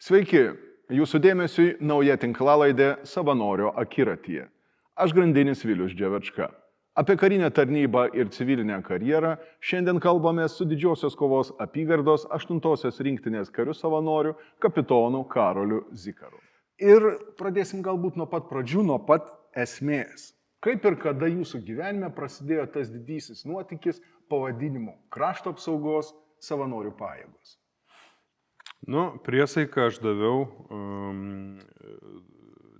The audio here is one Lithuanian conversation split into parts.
Sveiki, jūsų dėmesiui nauja tinklalaidė Savanorio akiratyje. Aš grandinis Vilius Dževečka. Apie karinę tarnybą ir civilinę karjerą šiandien kalbame su Didžiosios kovos apygardos 8-osios rinktinės kariu savanoriu kapitonu Karoliu Zikaru. Ir pradėsim galbūt nuo pat pradžių, nuo pat esmės. Kaip ir kada jūsų gyvenime prasidėjo tas didysis nuotykis pavadinimu Krašto apsaugos savanorių pajėgos? Priesaiką aš daviau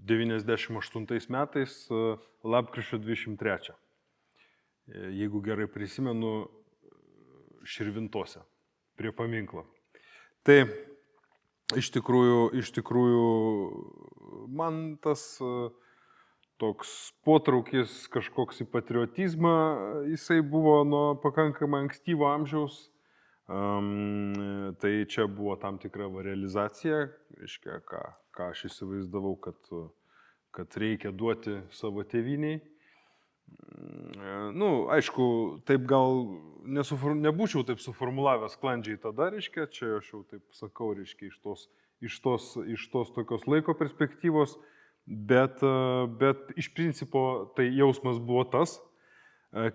98 metais lapkričio 23. Jeigu gerai prisimenu, Širvintose, prie paminklo. Tai iš tikrųjų man tas toks potraukis kažkoks į patriotizmą, jisai buvo nuo pakankamai ankstyvo amžiaus. Tai čia buvo tam tikra realizacija, reiškia, ką aš įsivaizdavau, kad reikia duoti savo tėvyniai. Aišku, taip gal nebūčiau taip suformulavęs sklandžiai tada, reiškia, čia aš jau taip sakau, reiškia, iš tos tokios laiko perspektyvos, bet iš principo tai jausmas buvo tas.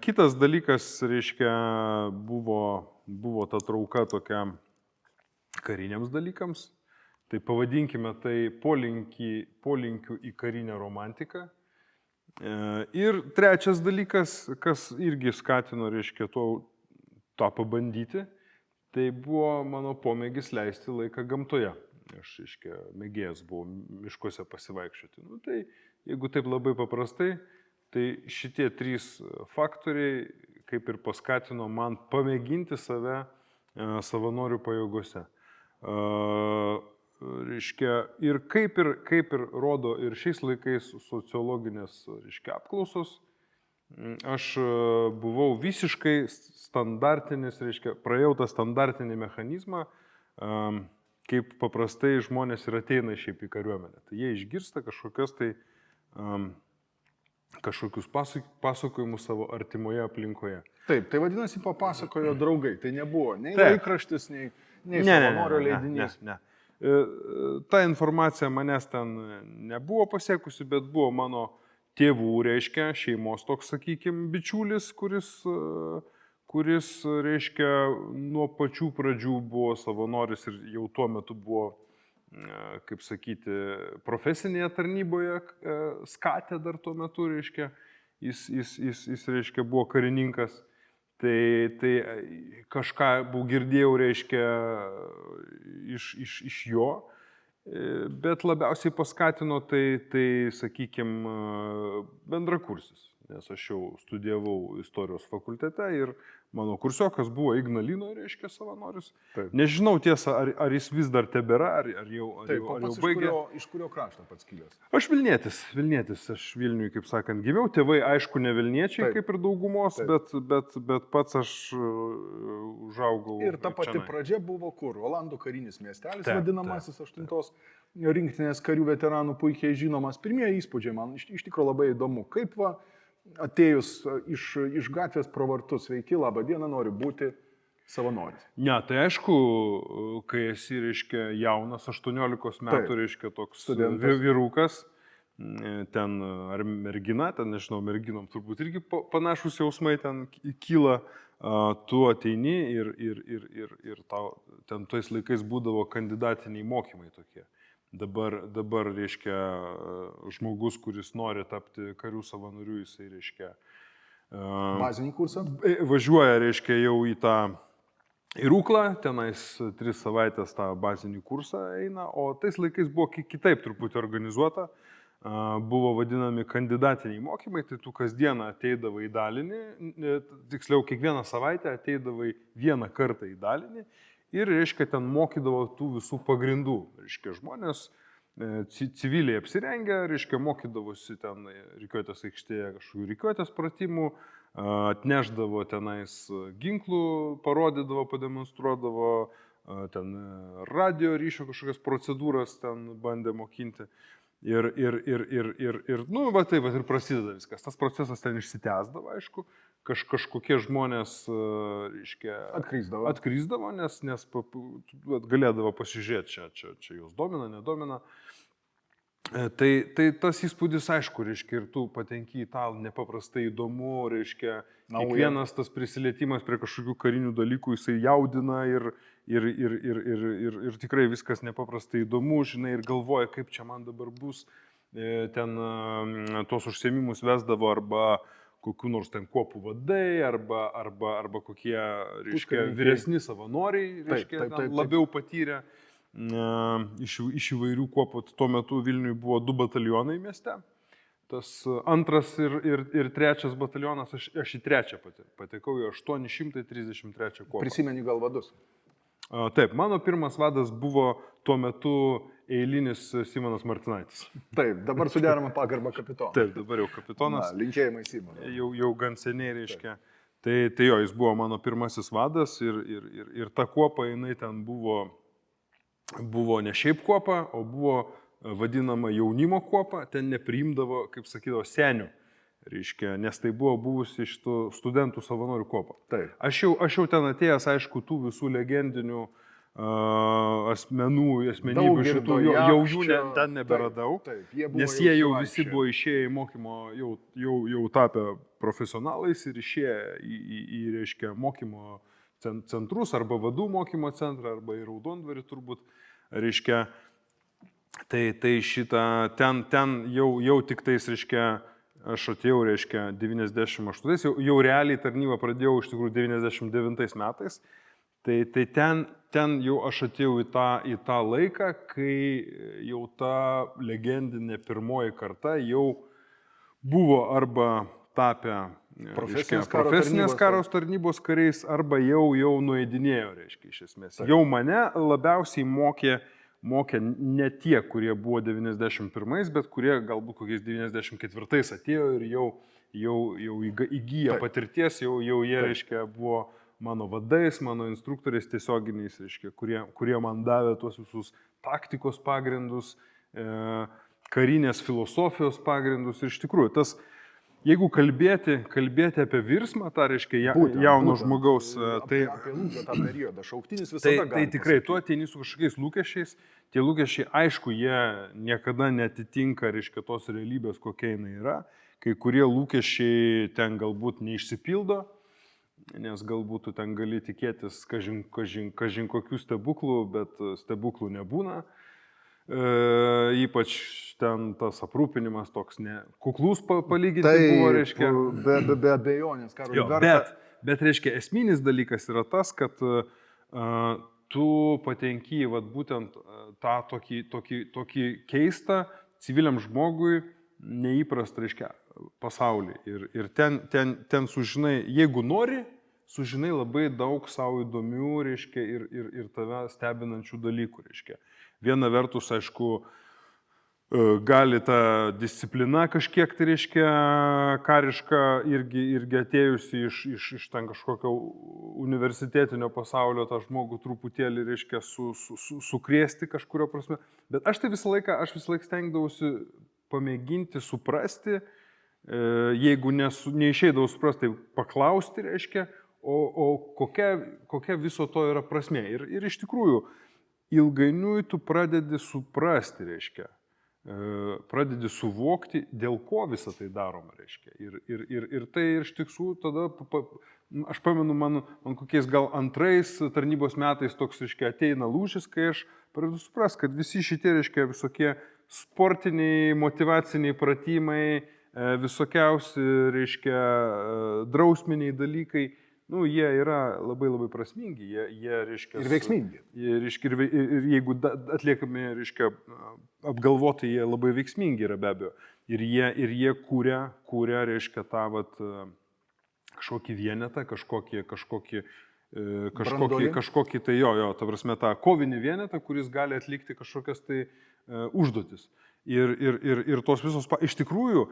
Kitas dalykas, reiškia, buvo ta trauka tokia kariniams dalykams, tai pavadinkime tai polinkiu į karinę romantiką. Ir trečias dalykas, kas irgi skatino, reiškia, tą pabandyti, tai buvo mano pomėgis leisti laiką gamtoje. Aš, reiškia, mėgėjas buvau miškuose pasivaikščioti. Tai jeigu taip labai paprastai, tai šitie trys faktoriai kaip ir paskatino man pamėginti save savanorių pajėgose. Reiškia, ir kaip ir rodo ir šiais laikais sociologinės, reiškia, apklausos, aš buvau visiškai standartinis, reiškia, praėjau tą standartinį mechanizmą, kaip paprastai žmonės ir ateina šiaip į kariuomenę. Tai jie išgirsta kažkokius pasakojimus savo artimoje aplinkoje. Taip, tai vadinasi papasakojo draugai, tai nebuvo nei laikraštis, nei savanorio leidinys. Ne. Ta informacija manęs ten nebuvo pasiekusi, bet buvo mano tėvų, reiškia, šeimos toks, sakykime, bičiulis, kuris, reiškia, nuo pačių pradžių buvo savanoris ir jau tuo metu buvo, kaip sakyti, profesinėje tarnyboje skatė dar tuo metu, reiškia, jis reiškia, buvo karininkas. Tai kažką girdėjau, reiškia, iš jo, bet labiausiai paskatino tai sakykime, bendrakursis, nes aš jau studijavau istorijos fakultete ir mano kursiokas buvo Ignalino, reiškia, savanoris. Taip. Nežinau tiesa, ar jis vis dar tebėra, ar jau baigė. Iš kurio krašto pats kilęs? Aš Vilnietis. Aš Vilniui, kaip sakant, gimiau. Tėvai, aišku, ne Vilniečiai, kaip ir daugumos, bet pats aš užaugau. Ir ta pati pradžia buvo kur? Olandų karinis miestelis, vadinamasis 8-os rinktinės karių veteranų, puikiai žinomas. Pirmieji įspūdžiai man iš tikrųjų labai įdomu. Kaip atėjus iš gatvės pro vartus, sveiki, labą dieną, noriu būti savanoris. Ne, tai aišku, kai esi, reiškia, jaunas, 18 metų, reiškia, toks vyrukas, ten ar mergina, ten, nežinau, merginom turbūt irgi panašus jausmai ten kyla, tu ateini ir tau ten tais laikais būdavo kandidatiniai mokymai tokie. Dabar, reiškia, žmogus, kuris nori tapti karių savanorių, jisai, reiškia, bazinį kursą? Važiuoja, reiškia, jau į Rūklą, tenais 3 savaitės tą bazinį kursą eina, o tais laikais buvo kitaip truputį organizuota, buvo vadinami kandidatiniai mokymai, tai tu kasdieną ateidavai į dalinį, tiksliau, kiekvieną savaitę ateidavai vieną kartą į dalinį, ir, reiškia, ten mokydavo tų visų pagrindų. Reiškia, žmonės civiliai apsirengę, reiškia, mokydavosi ten rikiuotės aikštėje kažkokių rikiuotės pratimų, atneždavo tenais ginklų, parodydavo, pademonstruodavo, ten radio ryšio kažkokias procedūras ten bandė mokinti. Nu, va tai, va ir prasideda viskas. Tas procesas ten išsitęsdavo, aišku, kažkokie žmonės, reiškia, atkrisdavo, nes galėdavo pasižiūrėti, čia jos domina, nedomina. Tai tas įspūdis, aišku, reiškia, ir tu patenki į tą nepaprastai įdomu, reiškia, kiekvienas tas prisilietimas prie kažkokių karinių dalykų, jisai jaudina ir tikrai viskas nepaprastai įdomu, žinai, ir galvoja, kaip čia man dabar bus, ten tos užsiėmimus vesdavo arba kokių nors ten kuopų vadai, arba kokie, reiškia, vyresni savanoriai, reiškia, labiau patyrę. Iš įvairių kuopų. Tuo metu Vilniuje buvo 2 batalionai mieste. Tas 2 ir 3 batalionas, aš į 3 patekau, į 833 kuopą. Prisimeni gal vadus? Taip, mano pirmas vadas buvo tuo metu eilinis Simonas Martinaitis. Taip, dabar suderama pagarbą kapitonas. Taip, dabar jau kapitonas. Linkėjimai Simonai. Jau gan seniai, reiškia. Tai jo, jis buvo mano pirmasis vadas ir ta kuopa, jinai ten buvo ne šiaip kuopa, o buvo vadinama jaunimo kuopa, ten nepriimdavo, kaip sakydavo, senių, reiškia, nes tai buvo buvusi iš tų studentų savanorių kuopa. Taip. Aš jau ten atėjęs, aišku, tų visų legendinių asmenybių šitų, jau jų ten neberadau, nes jie jau visi buvo išėję į mokymo, jau tapę profesionalais ir išėję į reiškia, mokymo centrus, arba vadų mokymo centrą, arba į Raudondvarį turbūt, reiškia, tai šitą, ten jau tik tais, reiškia, aš atėjau, reiškia, 98, jau realiai tarnybą pradėjau iš tikrųjų 99 metais, tai ten jau aš atėjau į tą laiką, kai jau ta legendinė pirmoji karta jau buvo arba tapę profesinės karo tarnybos kariais, arba jau nueidinėjo, reiškia, iš esmės. Taip. Jau mane labiausiai mokė ne tie, kurie buvo 91, bet kurie galbūt kokiais 94 atėjo ir jau įgyja patirties, jau jie, reiškia, buvo mano vadais, mano instruktoriais tiesioginiais, reiškia, kurie man davė tuos visus taktikos pagrindus, karinės filosofijos pagrindus ir iš tikrųjų tas. Jeigu kalbėti apie virsmą, tą reiškia jauno žmogaus, tai apie tą periodą, šauktinis visada tai tikrai tu ateini su kažkokiais lūkesčiais, tie lūkesčiai, aišku, jie niekada netitinka, reiškia, tos realybės, kokia jinai yra, kai kurie lūkesčiai ten galbūt neišsipildo, nes galbūt tu ten gali tikėtis kažin kokių stebuklų, bet stebuklų nebūna. Ypač ten tas aprūpinimas toks kuklus palyginti buvo, reiškia. Be abejonės, karo verta. Bet, reiškia, esminis dalykas yra tas, kad tu patenki būtent tą tokį keistą civiliam žmogui neįprastą, reiškia, pasaulį. Ir ten sužinai, jeigu nori, sužinai labai daug savo įdomių, reiškia, ir tave stebinančių dalykų, reiškia. Viena vertus, aišku, gali ta disciplina kažkiek, tai reiškia, kariška irgi atėjusi iš ten kažkokio universitetinio pasaulio tą žmogų truputėlį, reiškia, sukrėsti kažkurio prasme. Bet aš visą laiką stengdavausi pamėginti suprasti, jeigu neišeidavau suprasti, tai paklausti, reiškia, o kokia viso to yra prasmė. Ir iš tikrųjų, ilgainiui tu pradedi suprasti, reiškia, pradedi suvokti, dėl ko visą tai daroma, reiškia. Ir tai iš tiesų tada, aš pamenu, man kokiais gal 2 tarnybos metais toks, reiškia, ateina lūžis, kai aš pradedu suprasti, kad visi šitie, reiškia, visokie sportiniai, motyvaciniai pratimai, visokiausi, reiškia, drausminiai dalykai, nu, jie yra labai labai prasmingi, jie reiškia... Ir veiksmingi. Ir jeigu atliekami, reiškia, apgalvotai, jie labai veiksmingi yra be abejo. Ir jie kūria, reiškia, tą kažkokį vienetą, kažkokį tai ta prasme, tą kovinį vienetą, kuris gali atlikti kažkokias tai užduotis. Ir tos visos, iš tikrųjų,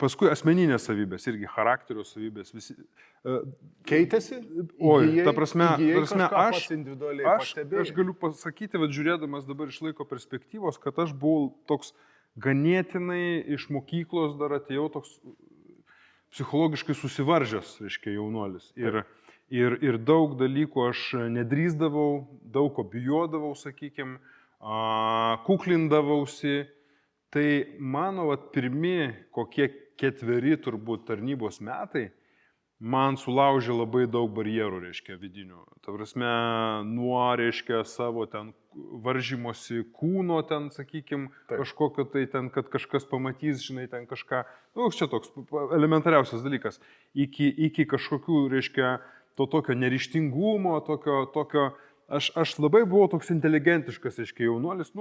paskui asmeninės savybės, irgi charakterio savybės, visi... Keitėsi? Oi, ta prasme, aš galiu pasakyti, žiūrėdamas dabar iš laiko perspektyvos, kad aš buvau toks ganėtinai iš mokyklos dar atėjau toks psichologiškai susivaržęs, reiškia, jaunuolis. Ir daug dalykų aš nedrįsdavau, daug ko bijodavau, sakykime, kuklindavausi. Tai mano pirmi kokie 4 turbūt tarnybos metai man sulaužė labai daug barjerų, reiškia, vidinių. Ta prasme, nuo, reiškia, savo ten varžymosi kūno ten, sakykime, kažkokio tai ten, kad kažkas pamatys, žinai, ten kažką, čia toks elementariausias dalykas, iki kažkokių, reiškia, to tokio neryžtingumo, tokio aš labai buvau toks inteligentiškas, reiškia, jaunuolis,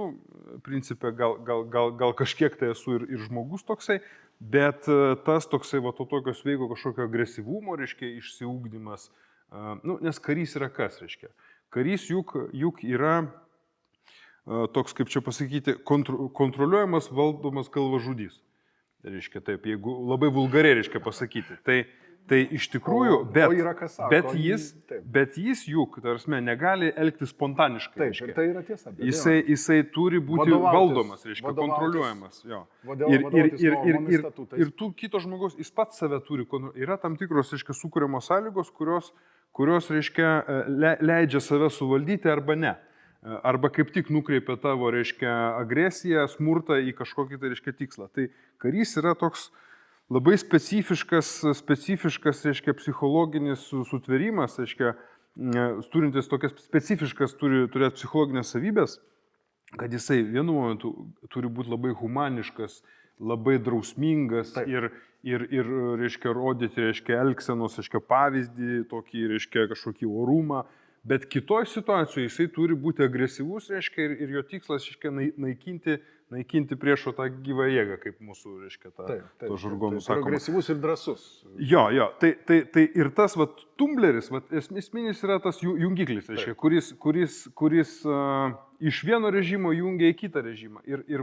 principė, gal kažkiek tai esu ir žmogus toksai, bet tas toksai, to tokio sveiko kažkokio agresyvumo, reiškia, išsiugdymas, nes karys yra kas, reiškia. Karys juk yra toks, kaip čia pasakyti, kontroliuojamas, valdomas galvažudys. Reiškia, taip, jeigu labai vulgariai, reiškia, pasakyti. Tai iš tikrųjų, bet jis juk, tarsi, negali elgtis spontaniškai. Taip, ir tai yra tiesa. Jisai turi būti valdomas, reiškia, kontroliuojamas. Ir tų kito žmogaus, jis pats save turi, yra tam tikros, reiškia, sukūriamos sąlygos, kurios, reiškia, leidžia save suvaldyti arba ne. Arba kaip tik nukreipia tavo, reiškia, agresiją, smurtą į kažkokį, tai reiškia, tikslą. Tai karys yra toks labai specifiškas, reiškia, psichologinis sutvėrimas, reiškia, turintis tokias specifiškas, turi turėti psichologinės savybės, kad jisai vienu momentu turi būti labai humaniškas, labai drausmingas ir, reiškia, rodyti, reiškia, elgsenos, reiškia, pavyzdį, tokį, reiškia, kažkokį orumą, bet kitoj situacijoje jisai turi būti agresyvus, reiškia, ir jo tikslas, reiškia, naikinti priešo tą gyvą jėgą, kaip mūsų, reiškia, to žargonų sakoma. Agresyvus ir drąsus. Jo, tai ir tas, tumbleris, esminis yra tas jungiklis, reiškia, kuris iš vieno režimo jungia į kitą režimą. Ir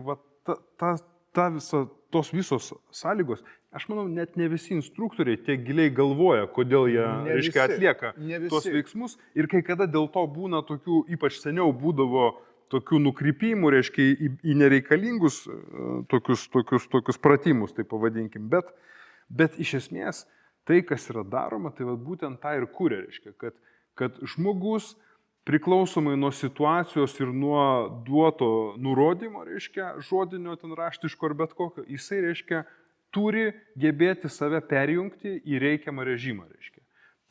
tos visos sąlygos, aš manau, net ne visi instruktoriai tiek giliai galvoja, kodėl jie, reiškia, atlieka tos veiksmus. Ir kai kada dėl to būna tokių, ypač seniau būdavo tokių nukrypimų, reiškia, į nereikalingus tokius pratimus, tai pavadinkim. Bet iš esmės, tai, kas yra daroma, tai būtent tą ir kūrė, reiškia, kad žmogus priklausomai nuo situacijos ir nuo duoto nurodymo, reiškia, žodinio, ten raštiško ar bet kokio, jisai, reiškia, turi gebėti save perjungti į reikiamą režimą, reiškia.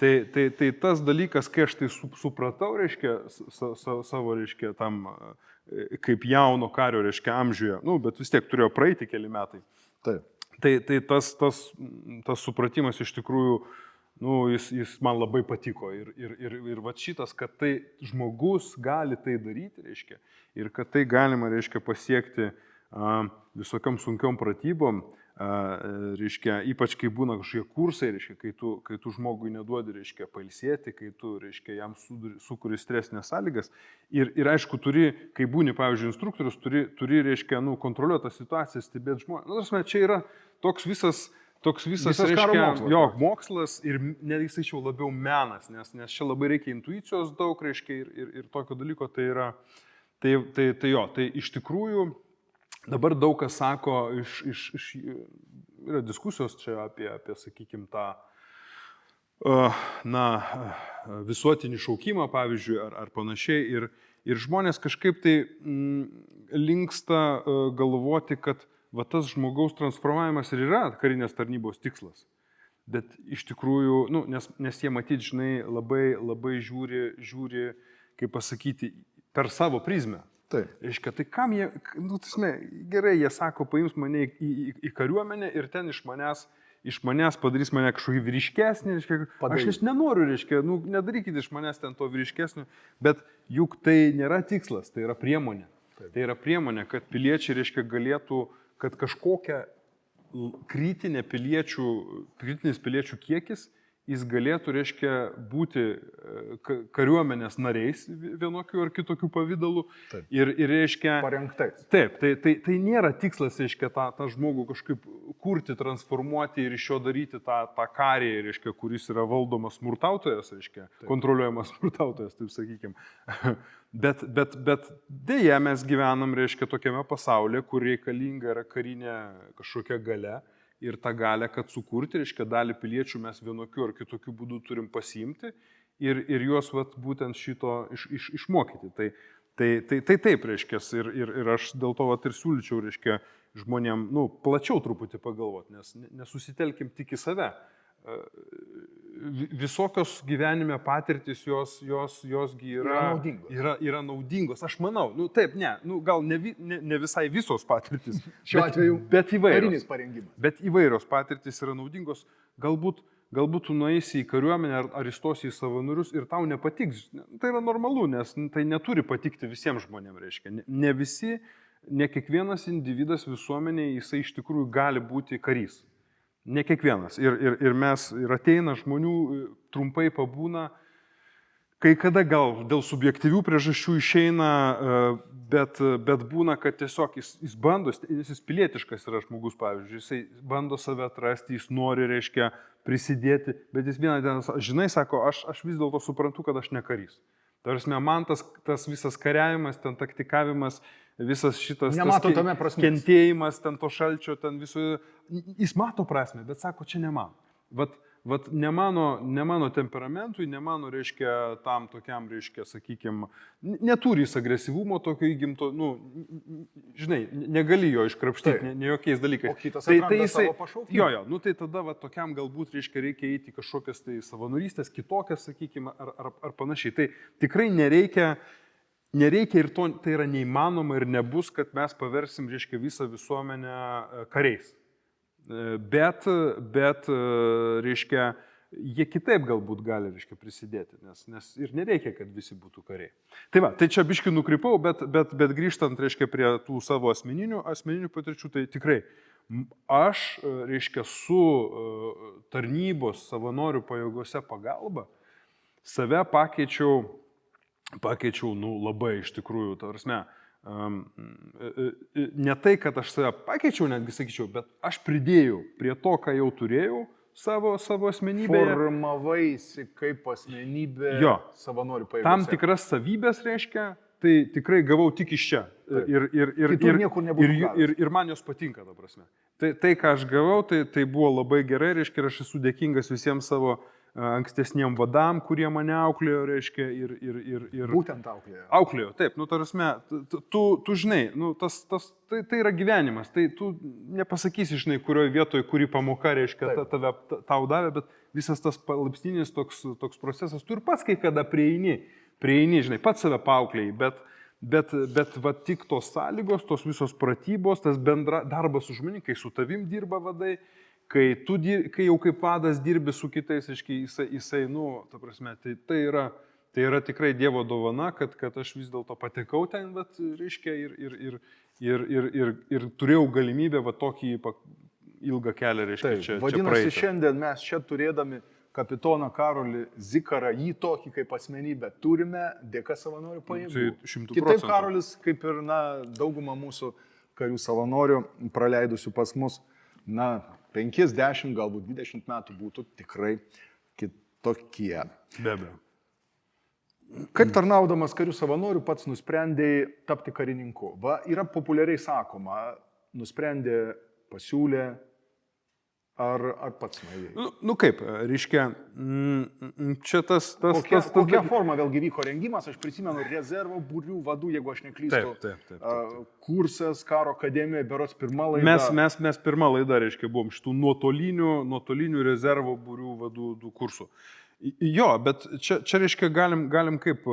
Tai tas dalykas, kai aš tai supratau, reiškia, savo, reiškia, tam kaip jauno kario, reiškia, amžiuje, bet vis tiek turėjo praeiti keli metai. Tai tas supratimas iš tikrųjų, jis man labai patiko ir šitas, kad tai žmogus gali tai daryti, reiškia, ir kad tai galima, reiškia, pasiekti visokiam sunkiom pratybom, reiškia, ypač kai būna kažkokie kursai, reiškia, kai tu žmogui neduodi, reiškia, pailsėti, kai tu, reiškia, jam sukuri stresinės sąlygas ir aišku, kai būni, pavyzdžiui, instruktorius, turi, reiškia, kontroliuoti tą situaciją, stebėti žmonės. Čia yra toks visas, reiškia, mokslas ir netgi sakyčiau labiau menas, nes čia labai reikia intuicijos daug, reiškia, ir tokio dalyko, tai iš tikrųjų dabar daug kas sako, yra diskusijos čia apie sakykime, tą visuotinį šaukimą, pavyzdžiui, ar panašiai, ir žmonės kažkaip tai linksta galvoti, kad tas žmogaus transformavimas ir yra karinės tarnybos tikslas. Bet iš tikrųjų, nes jie matyt, žinai, labai žiūri, kaip pasakyti, per savo prizmę. Reiškia, tai kam jie, gerai, jie sako, paims mane į kariuomenę ir ten iš manęs padarys mane kažkokį vyriškesnį, reiškia, aš nenoriu, reiškia, nedarykit iš manęs ten to vyriškesnio, bet juk tai nėra tikslas, tai yra priemonė. Tai yra priemonė, kad piliečiai, reiškia, galėtų, kad kažkokia kritinis piliečių kiekis jis galėtų, reiškia, būti kariuomenės nariais vienokių ar kitokių pavydalų. Ir reiškia... Parengtais. Taip, tai nėra tikslas, reiškia, tą žmogų kažkaip kurti, transformuoti ir iš jo daryti tą karį, reiškia, kuris yra valdomas smurtautojas, reiškia, kontroliuojamas smurtautojas, taip sakykime. Bet dėja mes gyvenam, reiškia, tokiame pasaulyje, kur reikalinga yra karinė kažkokia galia. Ir tą galę, kad sukurti, reiškia, dalį piliečių mes vienokiu ar kitokiu būdu turim pasiimti ir juos būtent šito išmokyti. Tai taip, reiškia, ir aš dėl to ir siūlyčiau, reiškia, žmonėm, plačiau truputį pagalvoti, nes nesusitelkim tik į save. Visokios gyvenime patirtis josgi yra naudingos. Aš manau, taip, gal ne visai visos patirtis, šiuo atveju bet karinis parengimas. Bet įvairios patirtis yra naudingos. Galbūt tu nueisi į kariuomenę ar įstosi į savanorius ir tau nepatiks. Tai yra normalu, nes tai neturi patikti visiems žmonėms, reiškia. Ne visi, ne kiekvienas individas visuomenėje, jisai iš tikrųjų gali būti karys. Ne kiekvienas. Ir ateina žmonių, trumpai pabūna, kai kada gal dėl subjektyvių priežasčių išeina, bet būna, kad tiesiog jis bando, jis pilietiškas yra žmogus, pavyzdžiui, jisai bando save atrasti, jis nori, reiškia, prisidėti, bet jis vieną dieną, žinai, sako, aš vis dėlto suprantu, kad aš ne karys. Tarsi, man tas visas kariavimas, ten taktikavimas, visas šitas kentėjimas, ten to šalčio, ten viso, jis mato prasme, bet sako, čia ne man. Vat ne mano temperamentui, ne mano, reiškia, tam tokiam, reiškia, sakykime, neturi jis agresyvumo tokio įgimto, žinai, negali jo iškrapštyti, ne jokiais dalykais. O kitas atranda savo pašaukimą. Jo, tai tada tokiam galbūt, reiškia, reikia eiti į kažkokias tai savanorystės, kitokias, sakykime, ar panašiai. Tai tikrai nereikia ir tai yra neįmanoma ir nebus, kad mes paversim, reiškia, visą visuomenę kariais. Bet, reiškia, jie kitaip galbūt gali, reiškia, prisidėti, nes ir nereikia, kad visi būtų kariai. Tai čia biškį nukrypau, bet grįžtant, reiškia, prie tų savo asmeninių patirčių, tai tikrai aš, reiškia, su tarnybos savanorių pajėgose pagalba save pakeičiau, labai iš tikrųjų, prasme, ne tai, kad aš save pakeičiau, netgi sakyčiau, bet aš pridėjau prie to, ką jau turėjau savo asmenybėje. Formavaisi kaip asmenybė savanorių pajėgose. Tam tikras savybės, reiškia, tai tikrai gavau tik iš čia. Ir man jos patinka, ta prasme. Tai, ką aš gavau, tai buvo labai gerai, reiškia, ir aš esu dėkingas visiems savo ankstesniem vadam, kurie mane auklėjo, reiškia, ir... Būtent auklėjo. Auklėjo, taip, tarasme, tu žinai, tai yra gyvenimas, tai tu nepasakysi, žinai, kurioje vietoje, kuri pamoka, reiškia, tau davė, bet visas tas palaipsninis toks procesas, tu ir pats kai kada prieini, žinai, pats save paauklėjai, bet va tik tos sąlygos, tos visos pratybos, tas bendra darbas su žmonėmis, kai su tavim dirba vadai, kai jau kaip vadas dirbi su kitais, jisai, ta prasme, tai yra tikrai Dievo dovana, kad aš vis dėlto patekau ten, bet, reiškia, ir turėjau galimybę va tokį ilgą kelią, reiškia, čia praeiti. Vadinasi, šiandien mes čia turėdami kapitoną Karolį Zikarą, jį tokį kaip asmenybę, turime dėka savanorių pajėgų. 100%. Kitaip Karolis, kaip ir dauguma mūsų karių savanorių praleidusių pas mus, 5, 10, galbūt 20 metų būtų tikrai kitokie. Be abejo. Kaip tarnaudamas karių savanorių pats nusprendėjai tapti karininku? Yra populiariai sakoma, nusprendė, pasiūlė, ar pats nuėjai? Kaip, reiškia, čia tas... Kokia forma vėlgi vyko rengimas, aš prisimenu rezervo būrių vadų, jeigu aš neklystu. Taip. Kursas, karo akademija, berods pirma laida. Mes pirma laida, reiškia, buvom šitų nuotolinių rezervo būrių vadų kursų. Jo, bet čia reiškia, galim kaip,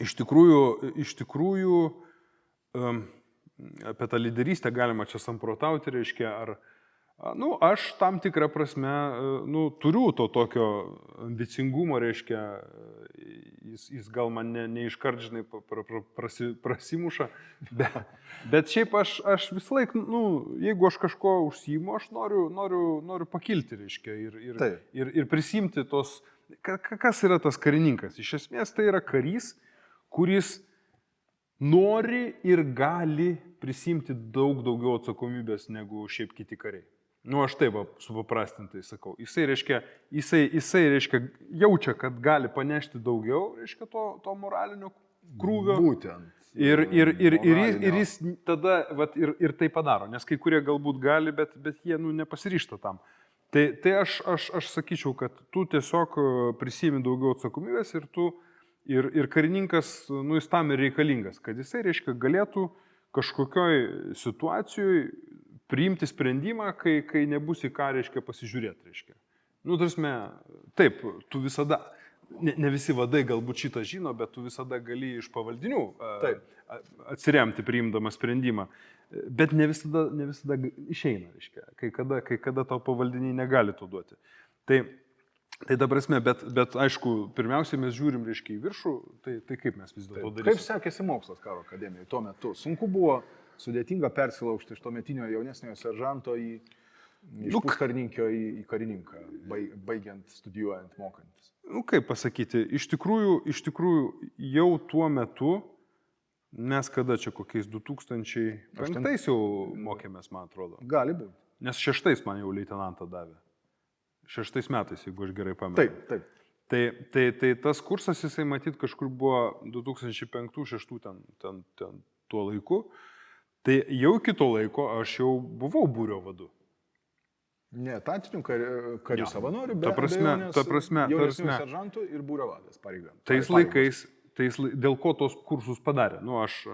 iš tikrųjų, apie tą lyderystę galima čia samprotauti, reiškia, Nu, aš tam tikrą prasme, nu, turiu to tokio ambicingumo, reiškia, jis gal man neiškart, žinai, prasimuša, bet šiaip aš visą laiką, nu, jeigu aš kažko užsiimu, aš noriu pakilti, reiškia, ir prisimti tos, kas yra tas karininkas. Iš esmės tai yra karys, kuris nori ir gali prisimti daug daugiau atsakomybės negu šiaip kiti kariai. Nu, aš taip supaprastintai sakau. Jisai reiškia, jaučia, kad gali panešti daugiau, reiškia, to moralinio krūvio. Būtent. Ir jis tada ir tai padaro, nes kai kurie galbūt gali, bet jie nepasiryžta tam. Tai aš sakyčiau, kad tu tiesiog prisimi daugiau atsakomybės ir karininkas, jis tam ir reikalingas, kad jisai, reiškia, galėtų kažkokioj situacijoje priimti sprendimą, kai nebus į ką, reiškia, pasižiūrėti, reiškia. Nu, tarsi, taip, tu visada, ne visi vadai galbūt šitą žino, bet tu visada gali iš pavaldinių atsiremti priimdama sprendimą, bet ne visada išeina, reiškia, kai kada tau pavaldiniai negali to duoti. Tai ta prasme, bet aišku, pirmiausiai mes žiūrim, reiškia, į viršų, tai kaip mes vis dėlto darysime. Kaip sekėsi mokslas karo akademijoje tuo metu? Sunku buvo, sudėtinga persilaužti iš to metinio jaunesniojo seržanto iš puskarininkio į karininką, baigiant, studijuojant, mokantis. Nu, kaip pasakyti, iš tikrųjų jau tuo metu, mes kada čia kokiais 2005 jau mokėmės, man atrodo. Gali būti. Nes 6 man jau leitenantą davė. 6 metais, jeigu aš gerai pamenu. Taip. Tai tas kursas, jisai matyt kažkur buvo 2005-2006 ten tuo laiku. Tai jau iki to laiko aš jau buvau būrio vadu. Ne, etatinių karių savanorių, bet ta prasme, jaunesnių seržantų ir būrio vadas pareiga. Tais laikais, dėl ko tos kursus padarė? Nu, aš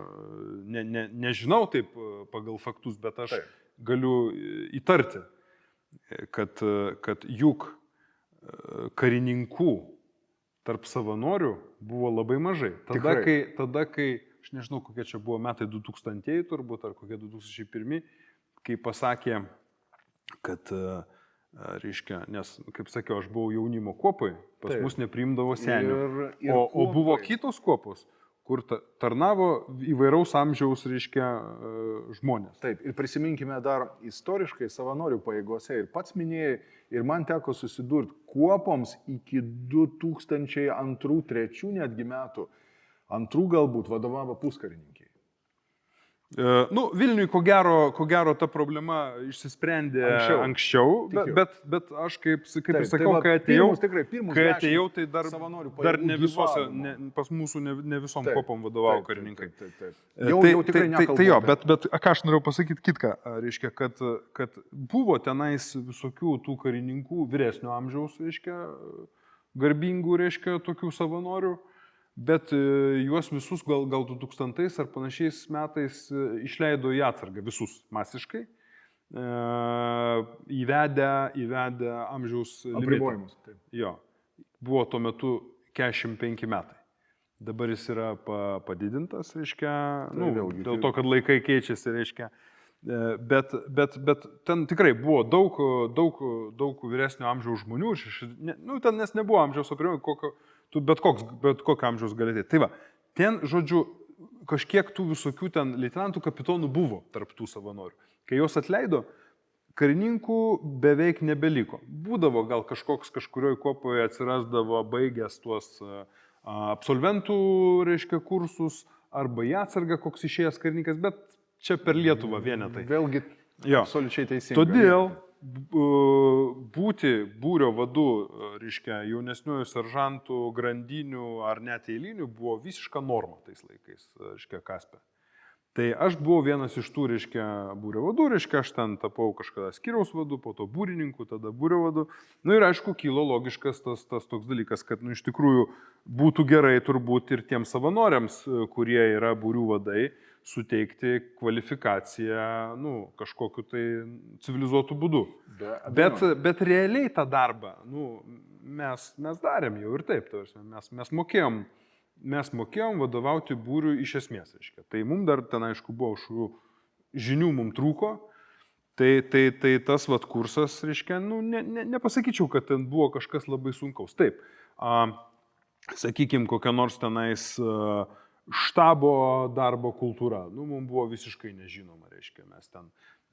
nežinau taip pagal faktus, bet aš galiu įtarti, kad juk karininkų tarp savanorių buvo labai mažai. Tada, kai aš nežinau, kokie čia buvo metai 2000 turbūt, ar kokie 2001, kai pasakė, kad, reiškia, nes, kaip sakiau, aš buvau jaunimo kuopai, pas mus nepriimdavo senių, o buvo kitos kuopos, kur tarnavo įvairaus amžiaus, reiškia, žmonės. Taip, ir prisiminkime dar istoriškai savanorių pajėgose, ir pats minėjai, ir man teko susidurti kuopoms iki 2002-2003 netgi metų, antrų galbūt vadovavo puskarininkiai. Nu, Vilniui ko gero ta problema išsisprendė anksčiau, bet aš kaip ir sakau, kai atėjau, tai dar ne visose, pas mūsų ne visom kopom vadovavo karininkai. Jau tikrai nekalbu. Tai jo, bet ką aš norėjau pasakyti kitką, reiškia, kad buvo tenais visokių tų karininkų vyresnio amžiaus, reiškia, garbingų, reiškia, tokių savanorių. Bet juos visus gal 2000 ar panašiais metais išleido į atsargą, visus masiškai, įvedę amžiaus apribojimus. Jo, buvo tuo metu 45 metai. Dabar jis yra padidintas, reiškia, dėl to, kad laikai keičiasi, reiškia. Bet ten tikrai buvo daug vyresnio amžiaus žmonių, ten nes nebuvo amžiaus apribojimų, tu bet kokio amžiaus galėtai. Tai va, ten, žodžiu, kažkiek tų visokių ten leitenantų kapitonų buvo tarp tų savanorių. Kai juos atleido, karininkų beveik nebeliko. Būdavo gal kažkurioje kopoje atsirasdavo baigęs tuos absolventų, reiškia, kursus, arba į atsargą koks išėjęs karininkas, bet čia per Lietuvą vienetai. Vėlgi, absoliučiai teisingai. Todėl būti būrio vadu, reiškia, jaunesniųjų seržantų, grandinių ar net eilinių buvo visiška norma tais laikais, reiškia, Kaspe. Tai aš buvau vienas iš tų, reiškia, būrio vadų, reiškia, aš ten tapau kažkada skyriaus vadu, po to būrininku, tada būrio vadu. Nu ir aišku, kilo logiškas tas toks dalykas, kad, iš tikrųjų, būtų gerai turbūt ir tiems savanoriams, kurie yra būrių vadai, suteikti kvalifikaciją, kažkokiu tai civilizuotų būdu. Bet realiai tą darbą, mes darėm jau ir taip, mes mokėjom vadovauti būriui iš esmės, reiškia. Tai mums dar ten, aišku, buvo žinių mums trūko, Tai tas vat kursas, reiškia, nu, nepasakyčiau, kad ten buvo kažkas labai sunkaus. Taip, sakykime, kokia nors tenais štabo darbo kultūra, nu, mums buvo visiškai nežinoma, reiškia,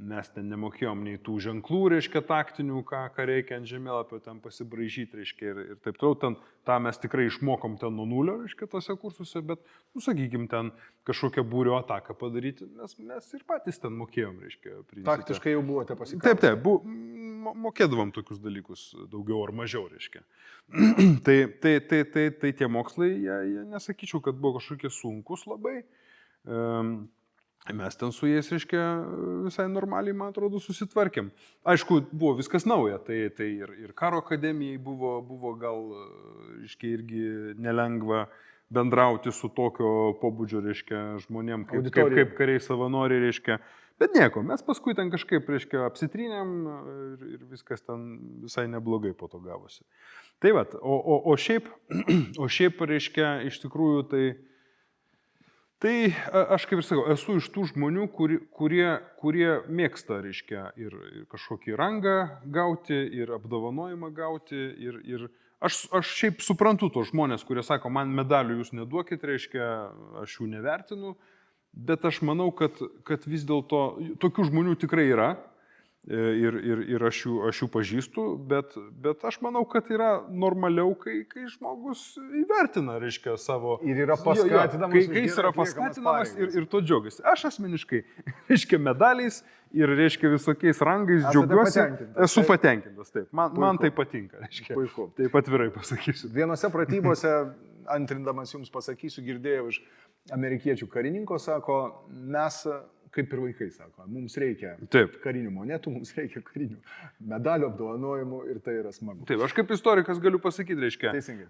mes ten nemokėjom nei tų ženklų, reiškia, taktinių, ką reikia ant žemėlapio ten pasibraižyti, reiškia, ir taip toliau, tą mes tikrai išmokom ten nuo nulio, reiškia, tose kursuose, bet, nu, sakykime, ten kažkokią būrio ataką padaryti, mes ir patys ten mokėjom, reiškia, principą. Taktiškai jau buvote pasikavę. Taip, mokėdavom tokius dalykus daugiau ar mažiau, reiškia. Tai tie mokslai, jie nesakyčiau, kad buvo kažkokie sunkus labai. Mes ten su jais, reiškia, visai normaliai, man atrodo, susitvarkėm. Aišku, buvo viskas nauja, tai ir karo akademijai buvo gal, reiškia, irgi nelengva bendrauti su tokio pobūdžio, reiškia, žmonėm, kaip kariai savanoriai, reiškia. Bet nieko, mes paskui ten kažkaip, reiškia, apsitrynėm ir viskas ten visai neblogai po to gavosi. Tai vat, o šiaip, reiškia, iš tikrųjų, tai aš, kaip ir sakau, esu iš tų žmonių, kurie mėgsta, reiškia, ir kažkokį rangą gauti, ir apdovanojimą gauti, ir aš šiaip suprantu tos žmonės, kurie sako, man medalių jūs neduokit, reiškia, aš jų nevertinu, bet aš manau, kad vis dėlto tokių žmonių tikrai yra. Ir aš jų pažįstu, bet aš manau, kad yra normaliau, kai žmogus įvertina, reiškia, savo... Ir yra paskatinamas. Kai jis yra paskatinamas ir to džiaugiasi. Aš asmeniškai, reiškia, medaliais ir, reiškia, visokiais rangais džiaugiuosi. Esu patenkintas, taip. Man tai patinka, reiškia. Puiku. Taip atvirai pasakysiu. Vienose pratybose, antrindamas jums pasakysiu, girdėjau iš amerikiečių karininko, sako, mes... Kaip ir vaikai sako, mums reikia karinių monetų, mums reikia karinių medalių, apdovanojimų ir tai yra smagu. Taip, aš kaip istorikas galiu pasakyti, reiškia. Teisingai.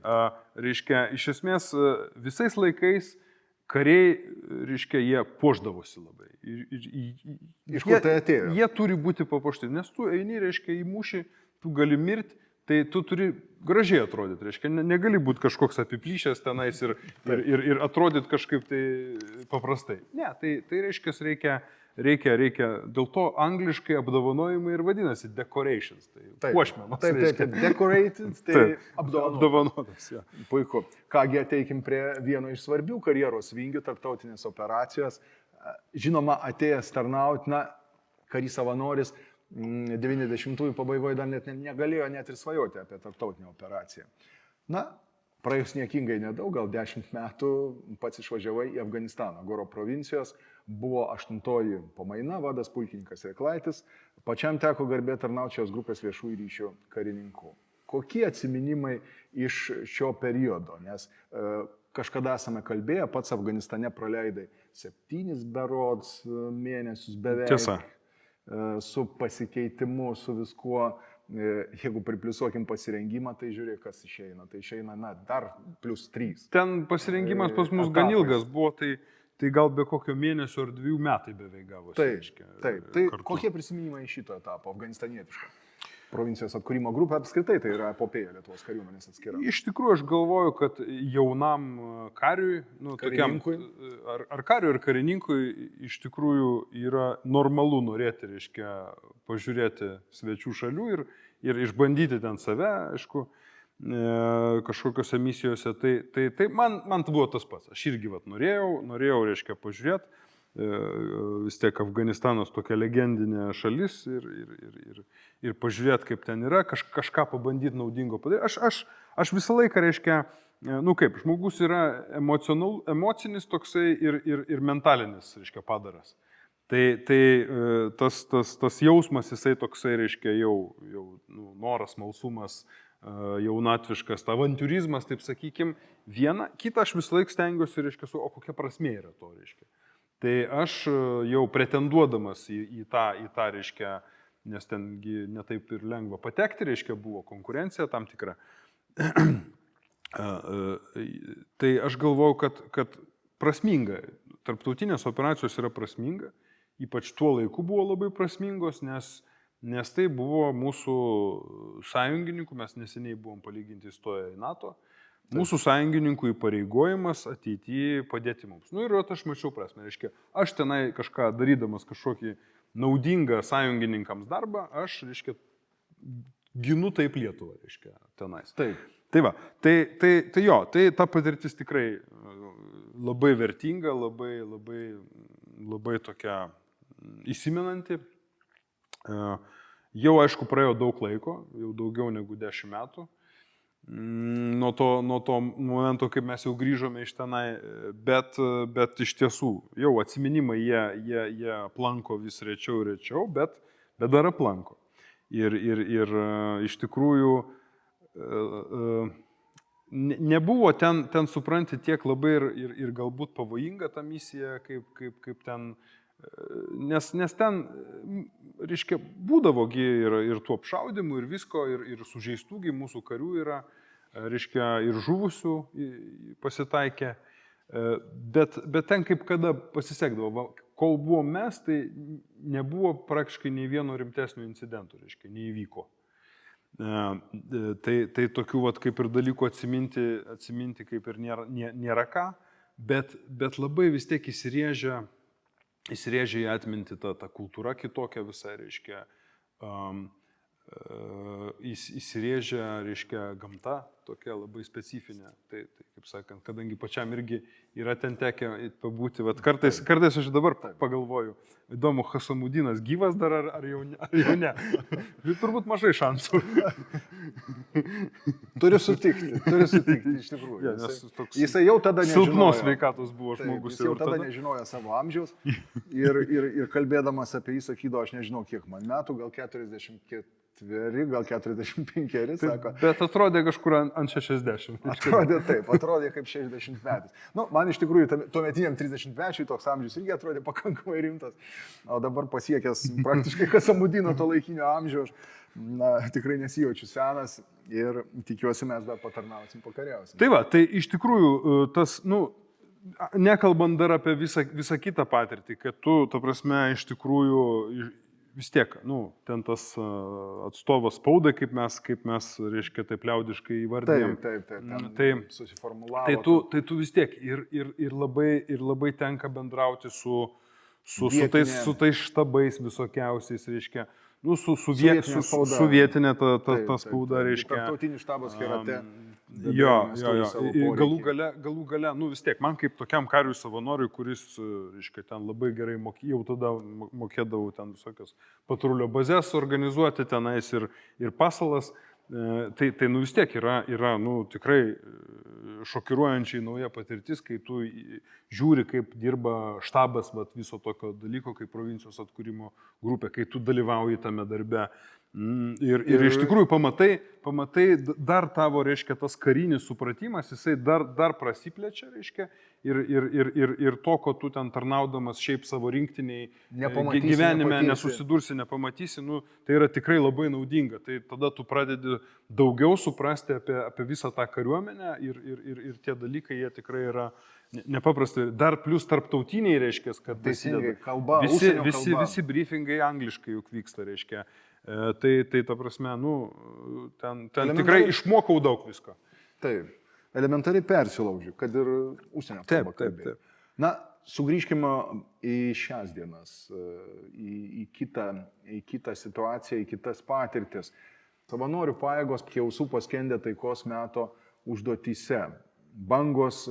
Reiškia, iš esmės visais laikais kariai, reiškia, jie puošdavosi labai. Iš kur tai atėjo? Jie turi būti papuošti, nes tu eini, reiškia, į mūšį, tu gali mirti. Tai tu turi gražiai atrodyti, reiškia, negali būti kažkoks apiplyšęs tenais ir atrodyti kažkaip tai paprastai. Ne, tai reiškia, reikia, dėl to angliškai apdovanojimai ir vadinasi decorations, tai puošmenos. Taip, decorated, tai apdovanotas. Ja. Puiku. Kągi ateikim prie vieno iš svarbių karjeros vingių, tarptautinės operacijos. Žinoma, atėjęs tarnauti, karys savanoris, 90-ųjų pabaigoje dar net negalėjo net ir svajoti apie tarptautinę operaciją. Praėjus niekingai nedaug, gal 10 metų, pats išvažiavai į Afganistaną, Goro provincijos, buvo 8-oji pamaina, vadas pulkininkas Reklaitis, pačiam teko garbė tarnauti šios grupės viešųjų ryšių karininkų. Kokie atsiminimai iš šio periodo, nes kažkada esame kalbėję, pats Afganistane praleidai 7 berods mėnesius beveik. Tiesa. Su pasikeitimu, su viskuo, jeigu pripliusuokim pasirengimą, tai žiūrėk, kas išeina. Tai išeina, dar plus 3. Ten pasirengimas pas mus gan ilgas buvo, tai gal be kokio mėnesio ar 2 metai beveik gavosi. Taip. Tai kokie prisiminimai iš šito etapo, afganistanietiško? Provincijos atkūrimo grupė apskritai tai yra epopėja Lietuvos kariuomenės atskira. Iš tikrųjų, aš galvoju, kad jaunam kariui, ar kariui ir karininkui iš tikrųjų yra normalu norėti, reiškia, pažiūrėti svečių šalių ir išbandyti ten save, aišku, kažkokiose misijose. Tai man buvo tas pats. Aš irgi norėjau, reiškia, pažiūrėti. Vis tiek Afganistanas tokia legendinė šalis ir pažiūrėti, kaip ten yra, kažką pabandyti naudingo padaryti. Aš visą laiką, reiškia, žmogus yra emocinis toksai ir mentalinis, reiškia, padaras. Tai tas jausmas, jisai toksai, reiškia, jau noras, smalsumas, jaunatviškas, avantiūrizmas, taip sakykim, viena, kita aš visą laiką stengiuosi, reiškia, o kokia prasmė yra to, reiškia. Tai aš jau pretenduodamas į tą, reiškia, nes tengi netaip ir lengva patekti, reiškia, buvo konkurencija tam tikra. Tai aš galvojau, kad prasminga, tarptautinės operacijos yra prasminga, ypač tuo laiku buvo labai prasmingos, nes tai buvo mūsų sąjungininkų, mes neseniai buvom palyginti įstoję į NATO, mūsų sąjungininkų įpareigojimas ateityje padėti mums. Ir aš mačiau prasme, reiškia, aš tenai kažką darydamas, kažkokį naudingą sąjungininkams darbą, aš, reiškia, ginu taip Lietuvą, reiškia, tenais. Taip. Tai va, tai ta patirtis tikrai labai vertinga, labai tokia įsimenanti. Jau, aišku, praėjo daug laiko, jau daugiau negu 10 metų. Nuo to momento, kai mes jau grįžome iš tenai, bet iš tiesų, jau atsiminimai jie aplanko vis rečiau ir rečiau, bet dar aplanko. Ir iš tikrųjų nebuvo ten supranti tiek labai ir galbūt pavojinga ta misija, kaip ten, nes ten, reiškia, būdavogi ir tų apšaudimų, ir visko, ir sužeistųgi mūsų karių yra, reiškia, ir žuvusių pasitaikė, bet ten kaip kada pasisekdavo, kol buvom mes, tai nebuvo praktiškai nei vieno rimtesnio incidento, reiškia, neįvyko. Tai tokių kaip ir dalykų atsiminti kaip ir nėra ką, bet labai vis tiek įsirėžia į atmintį ta kultūra kitokia visai, reiškia, įsirėžia, reiškia, gamta tokia labai specifinė. Tai kaip sakant, kadangi pačiam irgi yra ten tekę pabūti, kartais aš dabar pagalvoju, įdomu, Hasamudinas gyvas dar ar jau ne? Turbūt mažai šansų. Turi sutikti, iš tikrųjų. Jisai jau tada nežinojo. Silpnos sveikatos buvo žmogus. Jis jau tada nežinojo savo amžiaus ir kalbėdamas apie jį sakydavo, aš nežinau, kiek man metų, gal 44, gal 45, sako. Bet atrodė kažkur ant 60. Atrodė kaip 60 metais. Man iš tikrųjų, tuometiniam 30-mečiui toks amžius irgi atrodė pakankamai rimtas, o dabar pasiekęs praktiškai Hasamudino to laikinio amžiaus, tikrai nesijaučiu senas ir tikiuosi mes dar patarnausim, pakariausim. Tai va, tai iš tikrųjų tas, nekalbant dar apie visą kitą patirtį, kad tu, ta prasme, iš tikrųjų vis tiek, ten tas atstovas spaudai, kaip mes, reiškia, taip liaudiškai įvardėjom. Taip, susiformulavo. Tai tu vis tiek ir labai tenka bendrauti su tais štabais visokiausiais, reiškia, su vietinė ta spauda, reiškia. Tarptautinis štabas Herate. Jo. Ir galų gale, vis tiek, man kaip tokiam kariui savanoriui, kuris, reiškia, ten labai gerai jau tada mokėdavau ten visokias patrulio bazės organizuoti tenais ir pasalas, tai vis tiek yra tikrai šokiruojančiai nauja patirtis, kai tu žiūri, kaip dirba štabas viso tokio dalyko, kaip provincijos atkūrimo grupė, kai tu dalyvauji tame darbe. Ir iš tikrųjų pamatai dar tavo, reiškia, tas karinis supratimas, jisai dar prasiplečia, reiškia, ir to, ko tu ten tarnaudamas šiaip savo rinktiniai gyvenime nesusidursi, nepamatysi, tai yra tikrai labai naudinga. Tai tada tu pradedi daugiau suprasti apie visą tą kariuomenę ir tie dalykai, jie tikrai yra nepaprastai. Dar plus tarptautiniai, reiškia, kad visi briefingai angliškai juk vyksta, reiškia. Tai ta prasme, ten tikrai išmokau daug visko. Taip, elementariai persilaužiu, kad ir užsienio kalbą kalbėjau. Sugrįžkime į šias dienas, į kitą situaciją, į kitas patirtis. Savanorių pajėgos Kiausų paskendė taikos meto užduotyse. Bangos,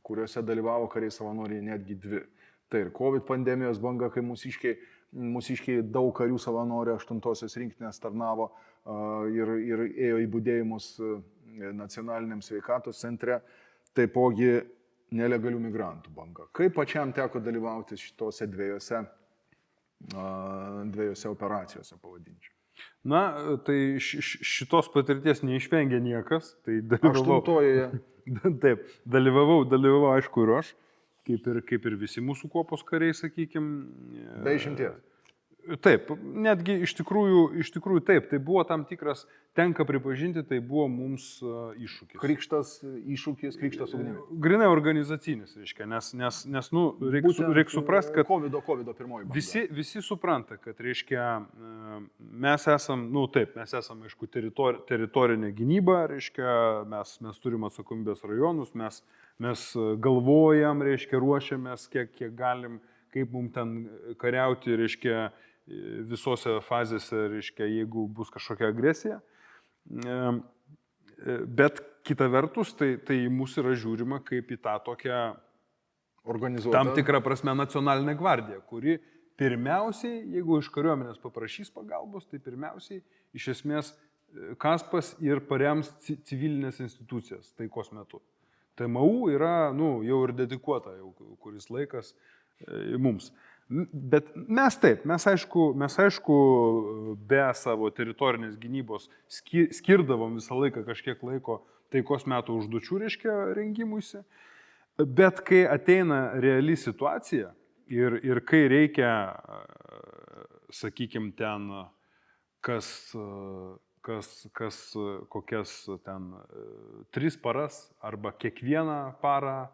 kuriuose dalyvavo kariai savanoriai, netgi 2. Tai ir COVID pandemijos banga, kai mūsiškiai daug karių savanorių 8-osios rinktinės tarnavo ir ėjo į budėjimus nacionaliniam sveikatos centre, taipogi nelegalių migrantų banga. Kaip pačiam teko dalyvauti šitose dviejose operacijose, pavadinčiau? Tai šitos patirties neišvengė niekas. Tai 8-ojoje. Taip, dalyvavau, aišku, ir aš. Kaip ir visi mūsų kuopos kariai, sakykime. Be išimties. Taip, netgi iš tikrųjų taip, tai buvo tam tikras, tenka pripažinti, tai buvo mums iššūkis. Krikštas ugnimis. Grinai organizacinis, reiškia, nes reikia suprasti, kad COVID pirmoji banga. Visi supranta, kad, reiškia, mes esam, aišku, teritorinė gynyba, reiškia, mes turim atsakomybės rajonus, mes galvojam, reiškia, ruošiamės, kiek galim, kaip mums ten kariauti, reiškia, visose fazėse, reiškia, jeigu bus kažkokia agresija. Bet kita vertus, tai į mus yra žiūrima kaip į tą tokią tam tikrą prasme nacionalinę gvardiją, kuri pirmiausiai, jeigu iš kariuomenės paprašys pagalbos, tai pirmiausiai iš esmės kaspas ir parems civilinės institucijas taikos metu. TMU yra jau ir dedikuota jau kuris laikas mums. Bet mes aišku be savo teritorinės gynybos skirdavom visą laiką kažkiek laiko taikos metų užduočių, reiškia, rengimuisi. Bet kai ateina reali situacija ir kai reikia, sakykime, ten kokias ten 3 paras arba kiekvieną parą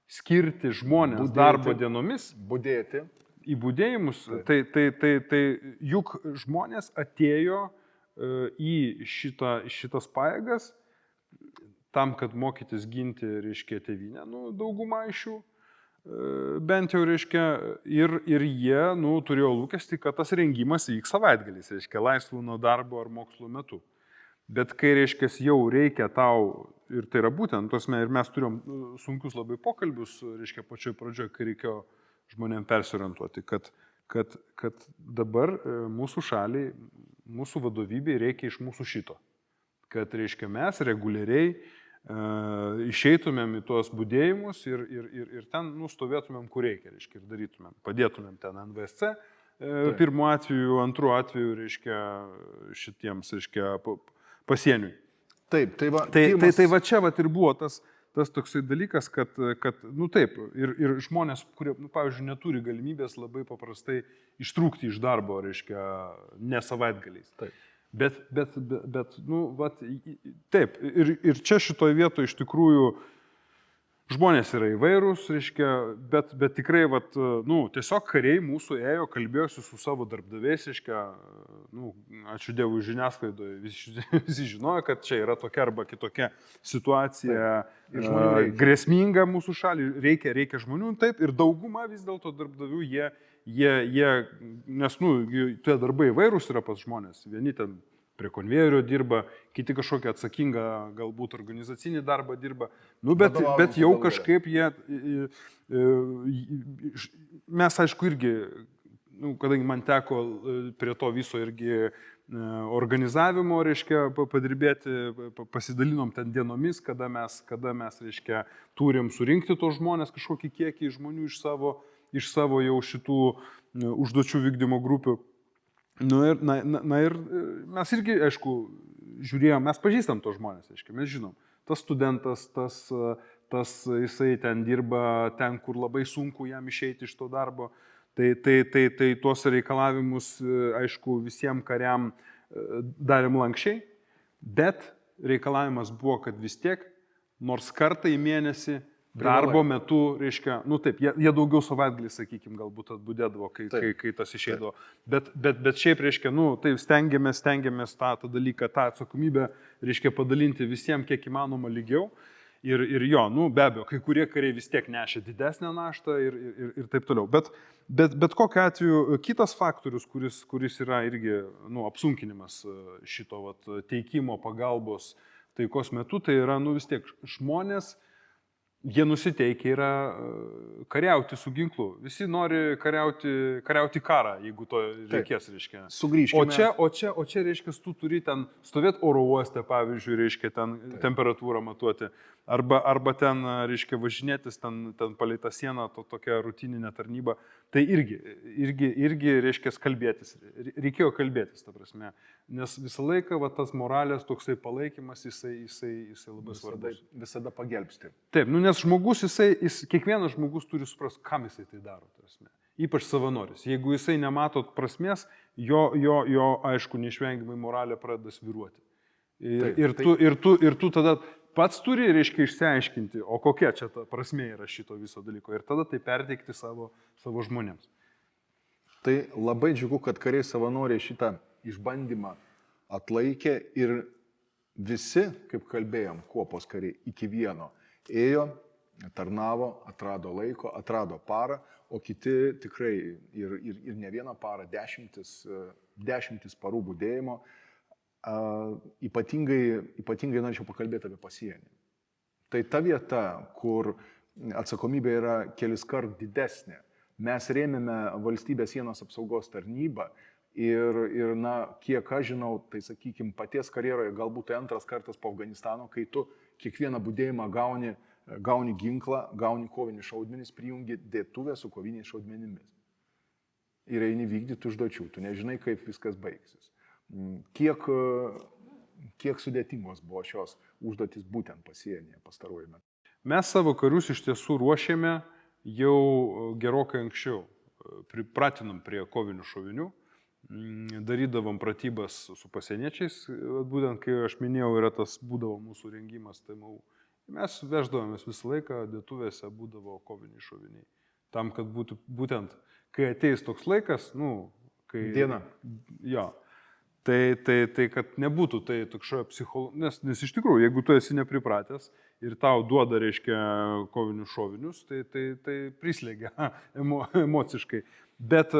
skirti žmonės darbo dienomis, budėti į budėjimus, tai juk žmonės atėjo į šitas pajėgas tam, kad mokytis ginti, reiškia, tėvynę, dauguma iš jų, bent jau, reiškia, ir jie, turėjo lūkestį, kad tas rengimas vyks savaitgaliais, reiškia, laisvų nuo darbo ar mokslo metu. Bet kai, reiškia, jau reikia tau, ir tai yra būtent, ir mes turėjom sunkius labai pokalbius, reiškia, pačioj pradžioje, kai reikėjo žmonėm persiorientuoti, kad dabar mūsų šaliai, mūsų vadovybei reikia iš mūsų šito. Kad, reiškia, mes reguliariai išeitumėm į tuos budėjimus ir ten stovėtumėm, kur reikia, reiškia, ir darytumėm. Padėtumėm ten NVSC, pirmu atveju, antru atveju, reiškia, šitiems, reiškia, pasieniui. Taip, tai va. Tai va čia ir buvo tas toksai dalykas, kad taip, ir žmonės, kurie, pavyzdžiui, neturi galimybės labai paprastai ištrūkti iš darbo, reiškia, ne savaitgaliais. Taip. Bet, taip, ir čia šitoje vietoje iš tikrųjų žmonės yra įvairūs, reiškia, bet tikrai, tiesiog kariai mūsų ėjo, kalbėjosi su savo darbdaviais, reiškia, ačiū Dievui, žiniasklaidoje visi žinojo, kad čia yra tokia arba kitokia situacija, grėsminga mūsų šaliai, reikia žmonių, taip, ir dauguma vis dėlto darbdavių, nes, tie darbai įvairūs yra pas žmonės, vieni ten prie konvejerio dirba, kiti kažkokią atsakingą, galbūt organizacinį darbą dirba, bet jau kažkaip mes, aišku, irgi, kadangi man teko prie to viso irgi organizavimo, reiškia, padirbėti, pasidalinom ten dienomis, kada mes, reiškia, turim surinkti tos žmonės, kažkokį kiekį žmonių iš savo jau šitų užduočių vykdymo grupių. Ir mes irgi, aišku, žiūrėjom, mes pažįstam tos žmonės, aiškiai, mes žinom, tas studentas, tas jisai ten dirba ten, kur labai sunku jam išeiti iš to darbo, tai tuos reikalavimus, aišku, visiems kariam darėm lankščiai, bet reikalavimas buvo, kad vis tiek, nors kartą į mėnesį, darbo metu, reiškia, taip, jie daugiau savaitgalį, sakykime, galbūt atbudėdavo, kai tas išeidavo. Bet šiaip, reiškia, tai stengiamės tą dalyką, tą atsakomybę, reiškia, padalinti visiems kiek įmanoma lygiau. Ir jo, be abejo, kai kurie kariai vis tiek nešė didesnę naštą ir taip toliau. Bet kokiu atveju, kitas faktorius, kuris yra irgi, apsunkinimas šito teikimo pagalbos taikos metu, tai yra, vis tiek žmonės, jie nusiteikia yra kariauti su ginklu. Visi nori kariauti karą, jeigu to reikės, reiškia. Sugrįžkime. O čia, reiškia, tu turi ten stovėti oro uoste, pavyzdžiui, reiškia, ten temperatūrą matuoti. Arba ten, reiškia, važinėtis ten palei tą sieną, tokia rutininė tarnyba. Tai irgi, reiškia, kalbėtis. Reikėjo kalbėtis, ta prasme. Nes visą laiką tas moralės toksai palaikymas, jisai labai svarbus. Visada pagelbsti. Taip, nes žmogus, kiekvienas žmogus turi suprasti, kam jisai tai daro. Ypač savanoris. Jeigu jisai nemato prasmės, jo aišku, neišvengiamai moralė pradeda svyruoti. Ir tu tada pats turi, reiškia, išsiaiškinti, o kokia čia ta prasmė yra šito viso dalyko. Ir tada tai perteikti savo žmonėms. Tai labai džiugu, kad kariai savanoriai šitą išbandymą atlaikė ir visi, kaip kalbėjom, kuopos kariai iki vieno ėjo tarnavo, atrado laiko, atrado parą, o kiti tikrai ir ne vieną parą, dešimtis parų budėjimo. Ypatingai norėčiau pakalbėti apie pasienį. Tai ta vieta, kur atsakomybė yra kelis kart didesnė. Mes rėmėme valstybės sienos apsaugos tarnybą ir kiek aš žinau, tai sakykime, paties karjeroje galbūt tai antras kartas po Afganistano, kai tu kiekvieną budėjimą gauni ginklą, gauni kovinius šaudmenis, prijungi dėtuvę su koviniais šaudmenimis. Ir eini vykdyti užduočių, tu nežinai, kaip viskas baigsis. Kiek sudėtingos buvo šios užduotis būtent pasienyje pastaruoju metu? Mes savo karius iš tiesų ruošėme jau gerokai anksčiau. Pripratinom prie kovinių šovinių, darydavom pratybas su pasieniečiais, būtent kai aš minėjau, yra tas būdavo mūsų rengimas TMU. Mes veždavomės visą laiką, dėtuvėse būdavo koviniai šoviniai. Tam, kad būtų būtent, kai ateis toks laikas, kai... Diena. Jo. Tai kad nebūtų tai tokšoje psichologijos, nes iš tikrųjų, jeigu tu esi nepripratęs ir tau duoda, reiškia, kovinius šovinius, tai prislėgia emociškai. Bet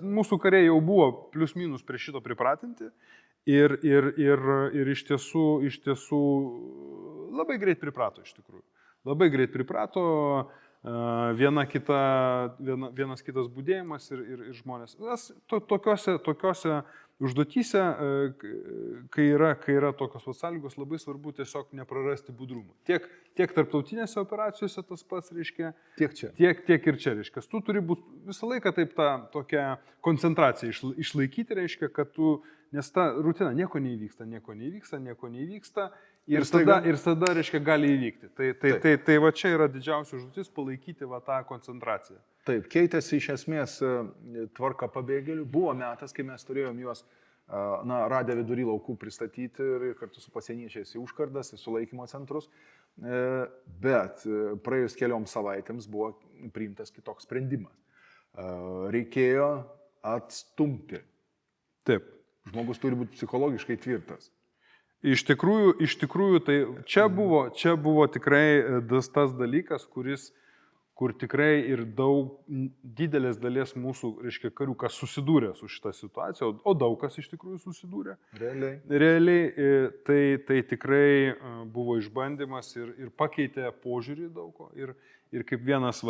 mūsų kariai jau buvo plius minus prie šito pripratinti ir iš tiesų labai greit priprato iš tikrųjų. Labai greit priprato, vienas kitas budėjimas ir žmonės. Tokiose užduotyse, kai yra tokios sąlygos, labai svarbu tiesiog neprarasti budrumą. Tiek tarptautinėse operacijose tas pats, reiškia, tiek ir čia, reiškia. Tu turi visą laiką taip tą tokią koncentraciją išlaikyti, reiškia, kad nes ta rutina nieko neįvyksta ir tada, reiškia, gali įvykti. Tai va čia yra didžiausia užduotis palaikyti va tą koncentraciją. Taip, keitėsi iš esmės tvarka pabėgėlių. Buvo metas, kai mes turėjom juos radę vidury laukų pristatyti ir kartu su pasieniečiais į užkardas, į sulaikymo centrus. Bet praėjus keliom savaitėms buvo priimtas kitoks sprendimas. Reikėjo atstumti. Taip. Žmogus turi būti psichologiškai tvirtas. Iš tikrųjų, tai čia buvo tikrai tas dalykas, kur tikrai ir didelės dalies mūsų, reiškia, karių, kas susidūrė su šitą situaciją, o daug kas iš tikrųjų susidūrė. Realiai tai tikrai buvo išbandymas ir pakeitė požiūrį daug ko. Ir kaip vienas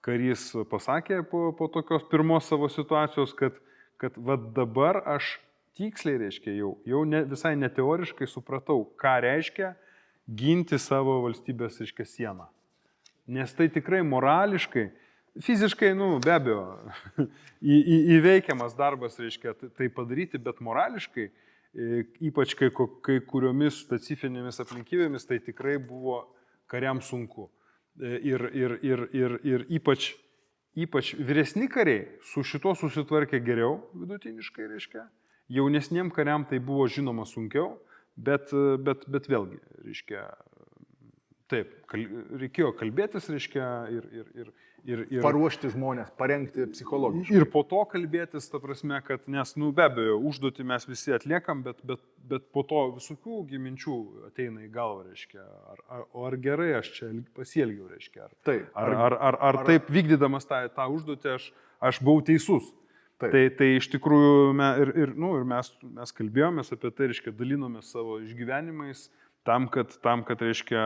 karys pasakė po tokios pirmos savo situacijos, kad dabar aš tiksliai, reiškia, jau visai neteoriškai supratau, ką reiškia ginti savo valstybės, reiškia, sieną. Nes tai tikrai morališkai, fiziškai, be abejo, įveikiamas darbas, reiškia, tai padaryti, bet morališkai, ypač kai kuriomis specifinėmis aplinkybėmis, tai tikrai buvo kariams sunku. Ir ypač vyresni kariai su šito susitvarkė geriau vidutiniškai, reiškia. Jaunesniem kariam tai buvo žinoma sunkiau, bet vėlgi, reiškia, taip, reikėjo kalbėtis, reiškia, ir paruošti žmonės, parengti psichologiškai. Ir po to kalbėtis, ta prasme, kad, nes, be abejo, užduotį mes visi atliekam, bet po to visokių minčių ateina į galvą, reiškia, ar gerai aš čia pasielgiau, reiškia, ar taip vykdydamas tą užduotį aš buvau teisus. Tai iš tikrųjų mes kalbėjomės apie tai, reiškia, dalinomės savo išgyvenimais, tam, kad reiškia,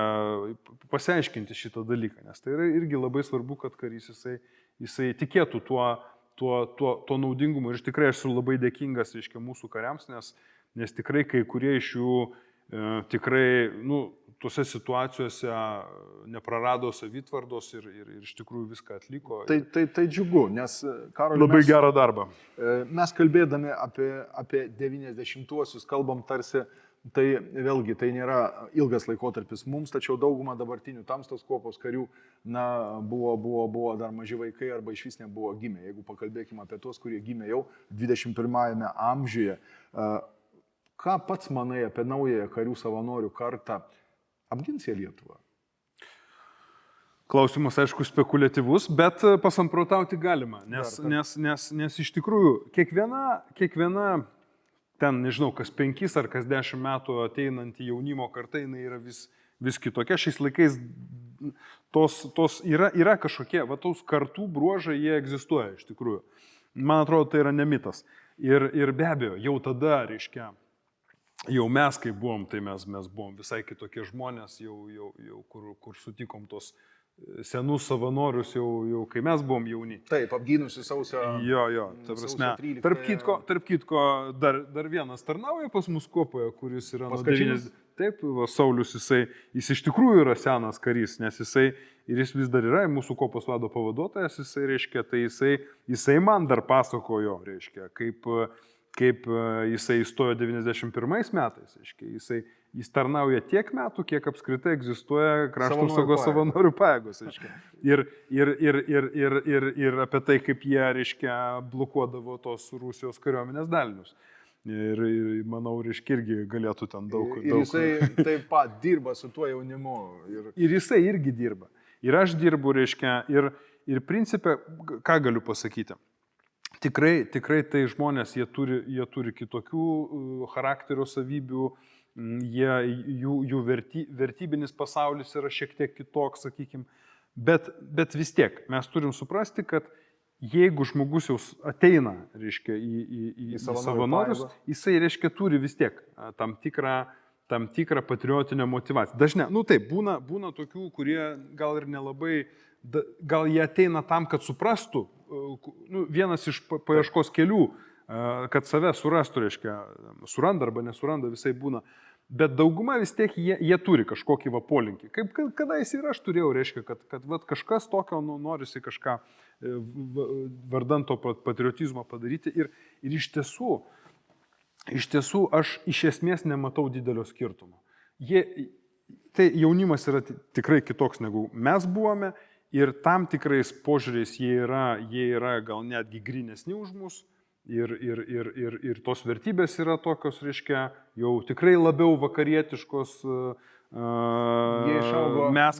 pasiaiškinti šitą dalyką, nes tai yra irgi labai svarbu, kad karys jisai tikėtų tuo naudingumu. Ir tikrai aš esu labai dėkingas, reiškia, mūsų kariams, nes tikrai kai kurie iš jų tikrai, tuose situacijose neprarado savitvardos ir iš tikrųjų viską atliko. Tai džiugu, nes, Karoli, labai gerą darbą. Mes kalbėdami apie 90-uosius kalbam tarsi. Tai vėlgi, tai nėra ilgas laikotarpis mums, tačiau dauguma dabartinių tamstos kuopos karių, buvo dar maži vaikai arba iš vis nebuvo gimę. Jeigu pakalbėkime apie tuos, kurie gimė jau 21-ame amžiuje, ką pats manai apie naująją karių savanorių kartą? Apgins jie Lietuvą? Klausimas, aišku, spekuliatyvus, bet pasamprotauti galima, nes iš tikrųjų kiekviena ten, nežinau, kas 5 ar kas 10 metų ateinanti jaunimo karta, jinai yra vis vis kitokia. Šiais laikais yra kažkokie, va tos kartų bruožai, jie egzistuoja iš tikrųjų. Man atrodo, tai yra ne mitas. Ir be abejo, jau tada, reiškia, jau mes kai buvom, tai mes buvom visai kitokie žmonės, jau kur sutikom tos senus savanorius, jau kai mes buvom jauni. Taip, apgynusi sausio. Jo, ta prasme. Tarp kitko, dar vienas tarnauja pas mus kopoje, kuris yra nuo 90. Taip, Saulius, jis iš tikrųjų yra senas karys, nes jis vis dar yra mūsų kopos vado pavaduotojas, reiškia, tai jisai man dar pasakojo, reiškia, kaip jisai įstojo 91 metais, reiškia, jis tarnauja tiek metų, kiek apskritai egzistuoja krašto apsaugos savanorių pajėgos, reiškia. Ir apie tai, kaip jie, reiškia, blokuodavo tos Rusijos kariuomenės dalinius. Ir manau, reiškia, irgi galėtų ten daug. Ir jisai taip pat dirba su tuo jaunimu. Ir jisai irgi dirba. Ir aš dirbu, reiškia, ir principė, ką galiu pasakyti. Tikrai tai žmonės, jie turi kitokių charakterio savybių, jų vertybinis pasaulis yra šiek tiek kitoks, sakykime. Bet vis tiek, mes turim suprasti, kad jeigu žmogus jau ateina, reiškia, į savanorius, jisai, reiškia, turi vis tiek tam tikrą patriotinę motivaciją. Dažnai, taip, būna tokių, kurie gal ir nelabai, gal jie ateina tam, kad suprastų, vienas iš paieškos kelių, kad save surastų, reiškia, suranda arba nesuranda, visai būna. Bet dauguma vis tiek jie turi kažkokį polinkį. Kaip kadais ir aš turėjau, reiškia, kad kažkas tokio norisi kažką vardan to patriotizmo padaryti. Ir iš tiesų aš iš esmės nematau didelio skirtumo. Tai jaunimas yra tikrai kitoks negu mes buvome ir tam tikrais požiūriais jie yra gal netgi grynesni už mus. Ir tos vertybės yra tokios, reiškia, jau tikrai labiau vakarietiškos. Mes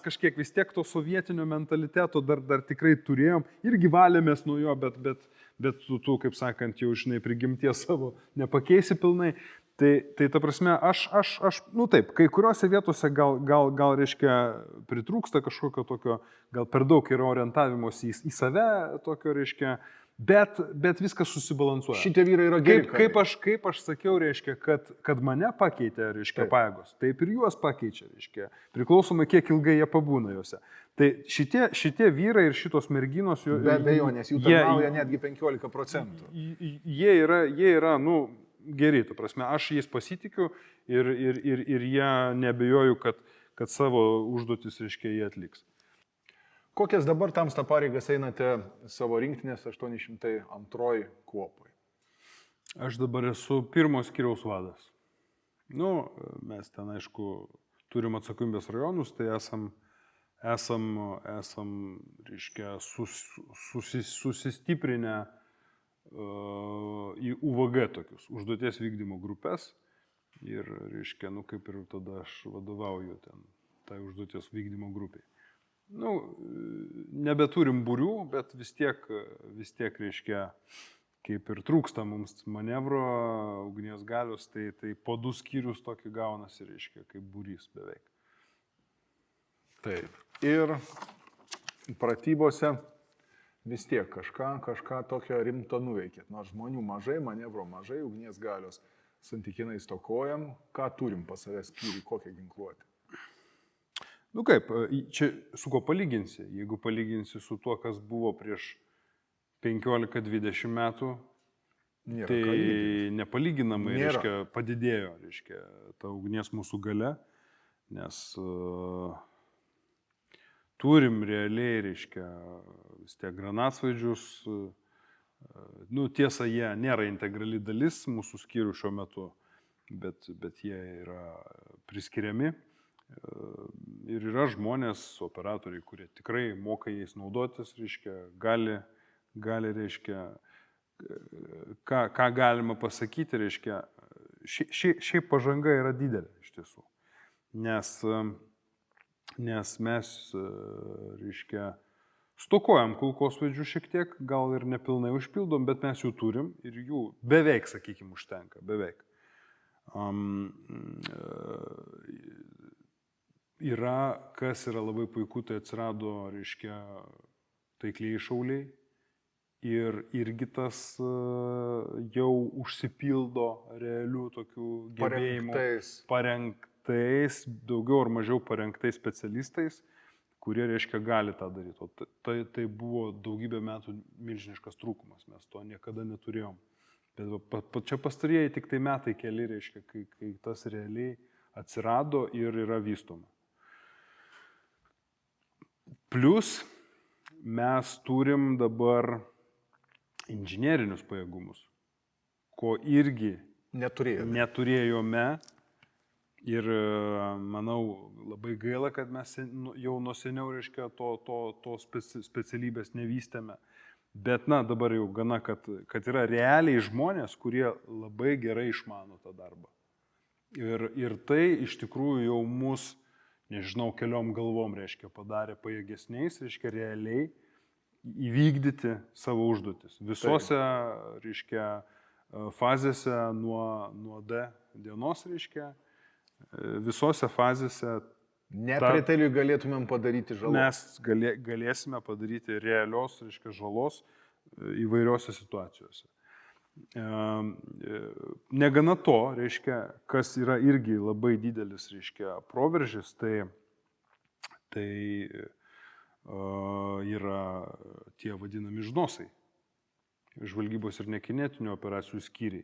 kažkiek vis tiek to sovietinio mentaliteto dar tikrai turėjom. Irgi valėmės nuo jo, bet tu, kaip sakant, jau, žinai, prigimties savo nepakeisi pilnai. Tai ta prasme, aš taip, kai kuriuose vietose gal reiškia, pritrūksta kažkokio tokio, gal per daug yra orientavimosi į save, tokio, reiškia, bet viskas susibalansuoja. Šitie vyrai yra geri. Kaip aš sakiau, reiškia, kad mane pakeitė, reiškia, pajėgos, taip ir juos pakeičia, reiškia, priklausomai kiek ilgai jie pabūna juose. Tai šitie vyrai ir šitos merginos, be abejonės, jų tarnauja netgi 15%. Jie yra, geri, ta prasme, aš jais pasitikiu ir jie neabejoju, kad savo užduotis, reiškia, jie atliks. Kokias dabar tamsta pareigas einate savo rinktinės 802 kuopai? Aš dabar esu pirmo skyriaus vadas. Mes ten, aišku, turim atsakomybės rajonus, tai esam reiškia, susistiprinę į UVG tokius, užduoties vykdymo grupės. Ir, reiškia, kaip ir tada aš vadovauju ten tai užduoties vykdymo grupiai. Nebeturim būrių, bet vis tiek, reiškia, kaip ir trūksta mums manevro, ugnies galios, tai po 2 skyrius tokį gaunasi, reiškia, kaip būrys beveik. Taip. Ir pratybose vis tiek kažką tokio rimto nuveikėt. Nors žmonių mažai, manevro mažai, ugnies galios santykinai stokojam. Ką turim pas savęs skyrių, kokią ginkluotę? Kaip, čia su ko palyginsi? Jeigu palyginsi su tuo, kas buvo prieš 15-20 metų, tai nepalyginamai, reiškia, padidėjo, reiškia, ta ugnies mūsų gale, nes turim realiai, reiškia, vis tiek granatsvaidžius, tiesa, jie nėra integrali dalis mūsų skyrių šiuo metu, bet jie yra priskiriami. Ir yra žmonės, operatoriai, kurie tikrai moka jais naudotis, reiškia, gali, reiškia, ką galima pasakyti, reiškia, šiaip pažanga yra didelė iš tiesų. Nes mes, reiškia, stokojam kulkosvaidžių šiek tiek, gal ir nepilnai užpildom, bet mes jų turim ir jų beveik, sakykime, užtenka, beveik. kas yra labai puiku, tai atsirado, reiškia, taikliai šauliai ir irgi tas jau užsipildo realių tokių gebėjimų parengtais, daugiau ar mažiau parengtais specialistais, kurie, reiškia, gali tą daryti. O tai buvo daugybę metų milžiniškas trūkumas, mes to niekada neturėjom. Bet čia pastarieji tik tai metai keli, reiškia, kai tas realiai atsirado ir yra vystoma. Plus mes turim dabar inžinerinius pajėgumus, ko irgi neturėjome. Ir manau, labai gaila, kad mes jau nuo seniau, reiškia, to specialybės nevystėme. Bet, dabar jau gana, kad yra realiai žmonės, kurie labai gerai išmano tą darbą. Ir tai iš tikrųjų jau mus, nežinau, keliom galvom, reiškia, padarė pajėgesniais, reiškia, realiai įvykdyti savo užduotis. Visose, reiškia, fazėse nuo D dienos, reiškia, visose fazėse nepriteliui galėtumėm padaryti žalos. Mes galėsime padaryti realios, reiškia, žalos įvairiose situacijose. Negana to, reiškia, kas yra irgi labai didelis, reiškia, proveržis, tai yra tie vadinami žnosai, žvalgybos ir nekinetinių operacijų skyriai.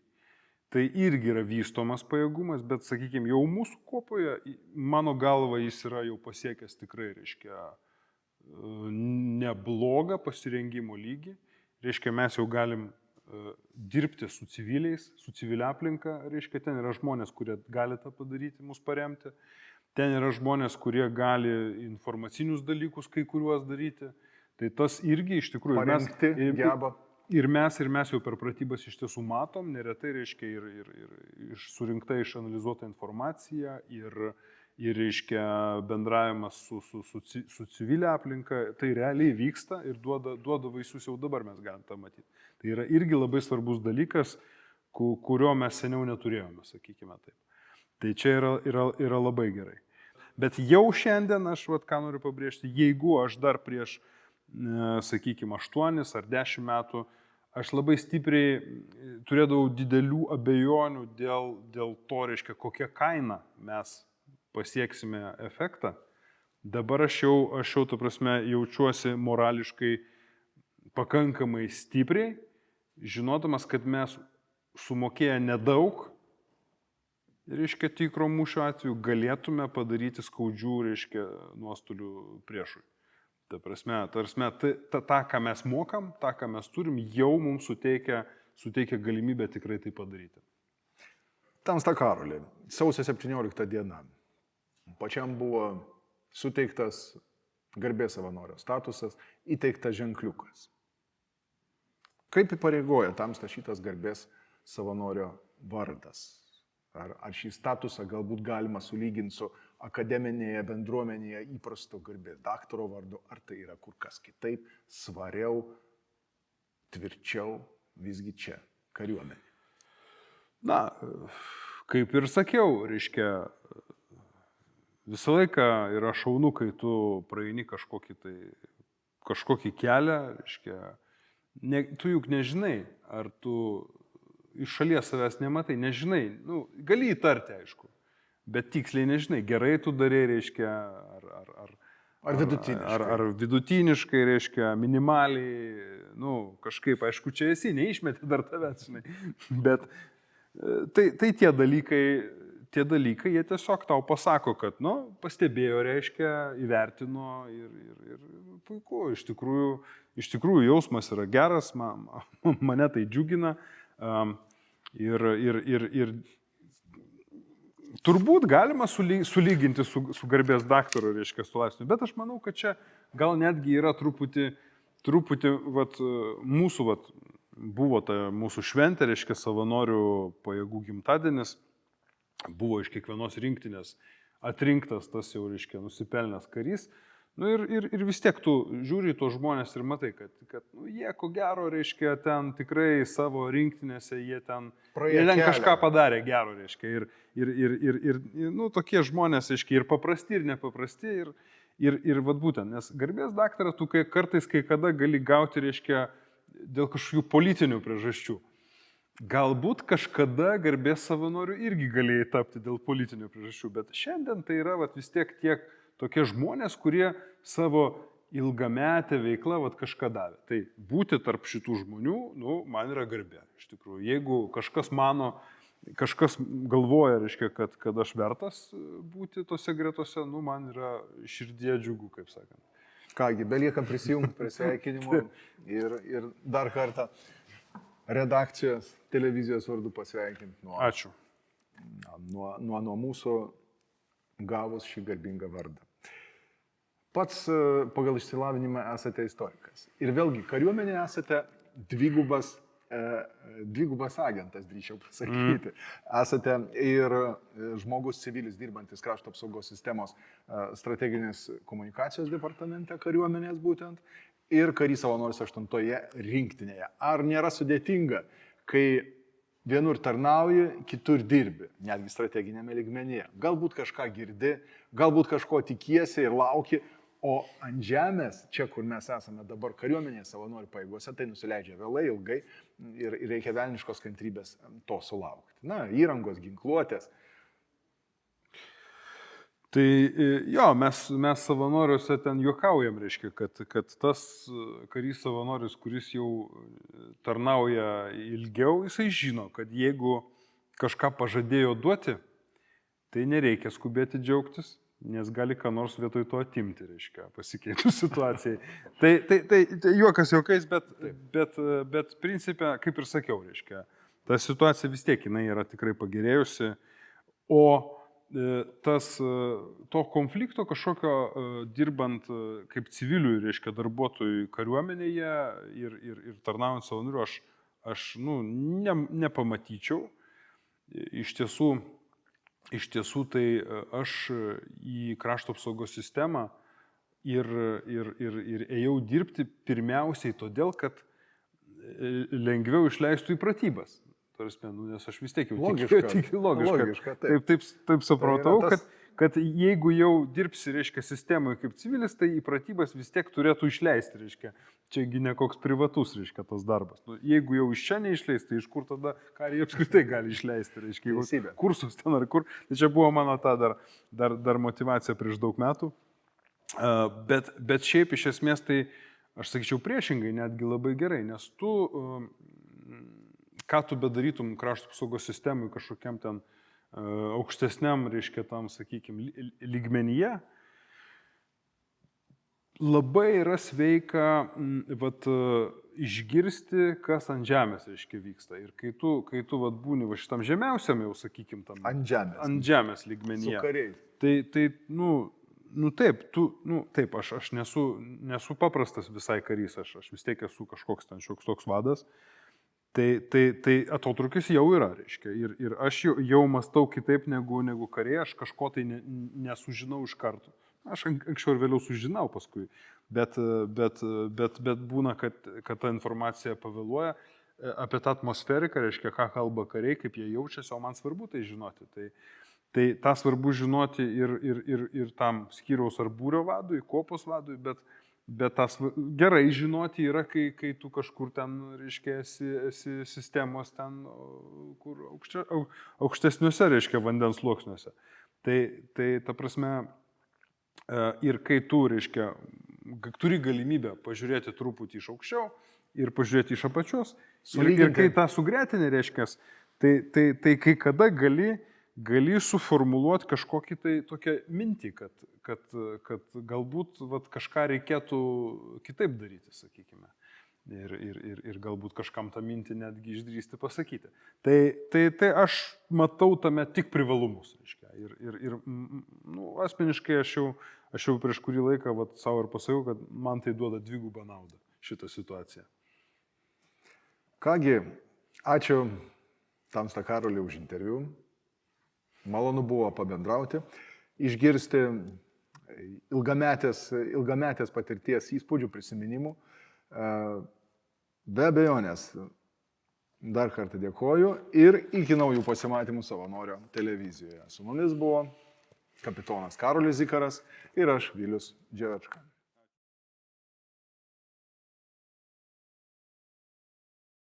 Tai irgi yra vystomas pajėgumas, bet, sakykime, jau mūsų kopoje, mano galva, jis yra jau pasiekęs tikrai, reiškia, neblogą pasirengimo lygį. Reiškia, mes jau galim dirbti su civiliais, su civilia aplinka, reiškia, ten yra žmonės, kurie gali tą padaryti, mus paremti. Ten yra žmonės, kurie gali informacinius dalykus kai kuriuos daryti. Tai tas irgi iš tikrųjų parengti geba. Ir mes jau per pratybas iš tiesų matom, neretai, reiškia, ir surinkta, išanalizuota informacija, ir reiškia, bendravimas su civilia aplinka, tai realiai vyksta ir duoda vaisius jau dabar mes galim tą matyti. Tai yra irgi labai svarbus dalykas, kurio mes seniau neturėjome, sakykime taip. Tai čia yra labai gerai. Bet jau šiandien aš, ką noriu pabrėžti, jeigu aš dar prieš, sakykime, 8 ar 10 metų, aš labai stipriai turėdavau didelių abejonių dėl to, reiškia, kokią kainą mes pasieksime efektą. Dabar aš jau, ta prasme, jaučiuosi morališkai pakankamai stipriai, žinodamas, kad mes sumokėję nedaug, reiškia, tikro mūšio atveju galėtume padaryti skaudžių, reiškia, nuostolių priešui. Ta prasme, tą, ką mes mokam, tą, ką mes turim, jau mums suteikia galimybę tikrai tai padaryti. Tamsta Karoli, sausio 17 diena. Pačiam buvo suteiktas garbės savanorio statusas, įteiktas ženkliukas. Kaip įpareigoja Tamsta šitas garbės savanorio vardas? Ar šį statusą galbūt galima sulyginti su akademinėje bendruomenėje įprasto garbės daktaro vardu, ar tai yra kur kas kitaip, svariau, tvirčiau, visgi čia, kariuomenė? Kaip ir sakiau, reiškia, visą laiką yra šaunu, kai tu praeini kažkokį kelią, reiškia, tu juk nežinai, ar tu iš šalies savęs nematai, nežinai, gali įtarti, aišku, bet tiksliai nežinai, gerai tu darai, reiškia, ar vidutiniškai, reiškia, minimaliai, kažkaip, aišku, čia esi, neišmeti dar tavęs, žinai, bet tai tie dalykai, jie tiesiog tau pasako, kad, pastebėjo, reiškia, įvertino ir puiku, iš tikrųjų jausmas yra geras, mane tai džiugina. Ir turbūt galima sulyginti su garbės daktaro, reiškia, su laipsniu, bet aš manau, kad čia gal netgi yra truputį mūsų, buvo ta mūsų šventė, reiškia, savanorių pajėgų gimtadienis, buvo iš kiekvienos rinktinės atrinktas tas jau, reiškia, nusipelnęs karys, Nu ir vis tiek tu žiūri į tos žmonės ir matai, kad nu, jie ko gero, reiškia, ten tikrai savo rinktinėse, jie ten kažką padarė gero, reiškia. Ir nu, tokie žmonės, reiškia, ir paprasti, ir nepaprasti. Ir vat būtent, nes garbės daktarą tu kartais kai kada gali gauti, reiškia, dėl kažkokių politinių priežasčių. Galbūt kažkada garbės savanorių irgi galėjai tapti dėl politinių priežasčių, bet šiandien tai yra vat vis tiek tiek tokie žmonės, kurie savo ilgametę veiklą kažką davė. Tai būti tarp šitų žmonių, nu, man yra garbė. Iš tikrųjų, jeigu kažkas galvoja, reiškia, kad aš vertas būti tose gretose, nu, man yra širdie džiugu, kaip sakant. Kągi, belieka prisijungti prie sveikinimo ir dar kartą redakcijos, televizijos vardu pasveikinti. Ačiū. Nuo mūsų gavus šį garbingą vardą. Pats pagal išsilavinimą esate istorikas. Ir vėlgi, kariuomenė esate dvigubas agentas, drįčiau pasakyti. Esate ir žmogus civilis dirbantis krašto apsaugos sistemos strateginės komunikacijos departamente kariuomenės būtent ir karys savanoris 8-oje rinktinėje. Ar nėra sudėtinga, kai vienur tarnauji, kitur dirbi, netgi strateginėme lygmenyje. Galbūt kažką girdi, galbūt kažko tikiesi ir lauki, o ant žemės, čia kur mes esame dabar kariuomenėje savanorių pajėgose, tai nusileidžia vėlai, ilgai ir reikia velniškos kantrybės to sulaukti. Na, įrangos, ginkluotės. Tai jo, mes savanoriuose ten juokaujam, reiškia, kad tas karys savanoris, kuris jau tarnauja ilgiau, jisai žino, kad jeigu kažką pažadėjo duoti, tai nereikia skubėti džiaugtis, nes gali ką nors vietoj to atimti, reiškia, pasikeitus situacijai. Tai juokas juokais, bet principė, kaip ir sakiau, reiškia, ta situacija vis tiek jinai yra tikrai pagerėjusi, o to konflikto kažkokio dirbant kaip civiliui, reiškia, darbuotojui kariuomenėje ir tarnaujant savanoriu, aš nepamatyčiau. Iš tiesų tai aš į krašto apsaugos sistemą ir ėjau dirbti pirmiausiai todėl, kad lengviau išleistų į pratybas. Nes aš vis tiek jau logiška. Taip supratau, kad jeigu jau dirbsi, reiškia, sistemoje kaip civilis, tai į pratybas vis tiek turėtų išleisti, reiškia. Čiagi ne koks privatus, reiškia, tas darbas. Jeigu jau iš čia neišleis, tai iš kur tada kariai apskritai gali išleisti, reiškia, kursus ten ar kur. Tai čia buvo mano ta dar motyvacija prieš daug metų. Bet šiaip iš esmės tai, aš sakyčiau, priešingai, netgi labai gerai, nes tu, ką tu bedarytum krašto apsaugos sistemui kažkokiam ten aukštesniam, reiškia, tam, sakykime, lygmenyje, labai yra sveika išgirsti, kas ant žemės, reiškia, vyksta. Ir kai tu būni šitam žemiausiam, jau sakykime, tam ant žemės lygmenyje. Su kariais. Tai taip, aš nesu paprastas visai karys, aš vis tiek esu kažkoks ten šioks toks vadas. Tai atotrukis jau yra, reiškia. Ir aš jau mąstau kitaip negu kariai, aš kažko tai nesužinau iš karto. Aš anksčiau ir vėliau sužinau paskui, bet būna, kad ta informacija pavėluoja apie tą atmosferiką, reiškia, ką kalba kariai, kaip jie jaučiasi, o man svarbu tai žinoti. Tai tą svarbu žinoti ir tam skyriaus ar būrio vadui, kopos vadui, bet tas gerai žinoti yra, kai tu kažkur ten, reiškia, esi sistemos ten, kur aukštesniuose, reiškia, vandens sluoksniuose. Tai ta prasme, ir kai tu, reiškia, turi galimybę pažiūrėti truputį iš aukščiau ir pažiūrėti iš apačios, ir kai tą sugretinį, reiškia, tai kai kada gali suformuluoti kažkokį tai tokią mintį, kad galbūt kažką reikėtų kitaip daryti, sakykime. Ir galbūt kažkam tą mintį netgi išdrįsti pasakyti. Tai aš matau tame tik privalumus, reiškia. Ir asmeniškai aš jau prieš kurį laiką savo ir pasakiau, kad man tai duoda dvigubą naudą šitą situaciją. Kągi, ačiū Tamsta Karoliui už interviu. Malonu buvo pabendrauti, išgirsti ilgametės patirties įspūdžių, prisiminimų. Be abejonės, dar kartą dėkoju ir iki naujų pasimatymų Savanorio televizijoje. Su mumis buvo kapitonas Karolis Zikaras ir aš, Vilius Dževečka.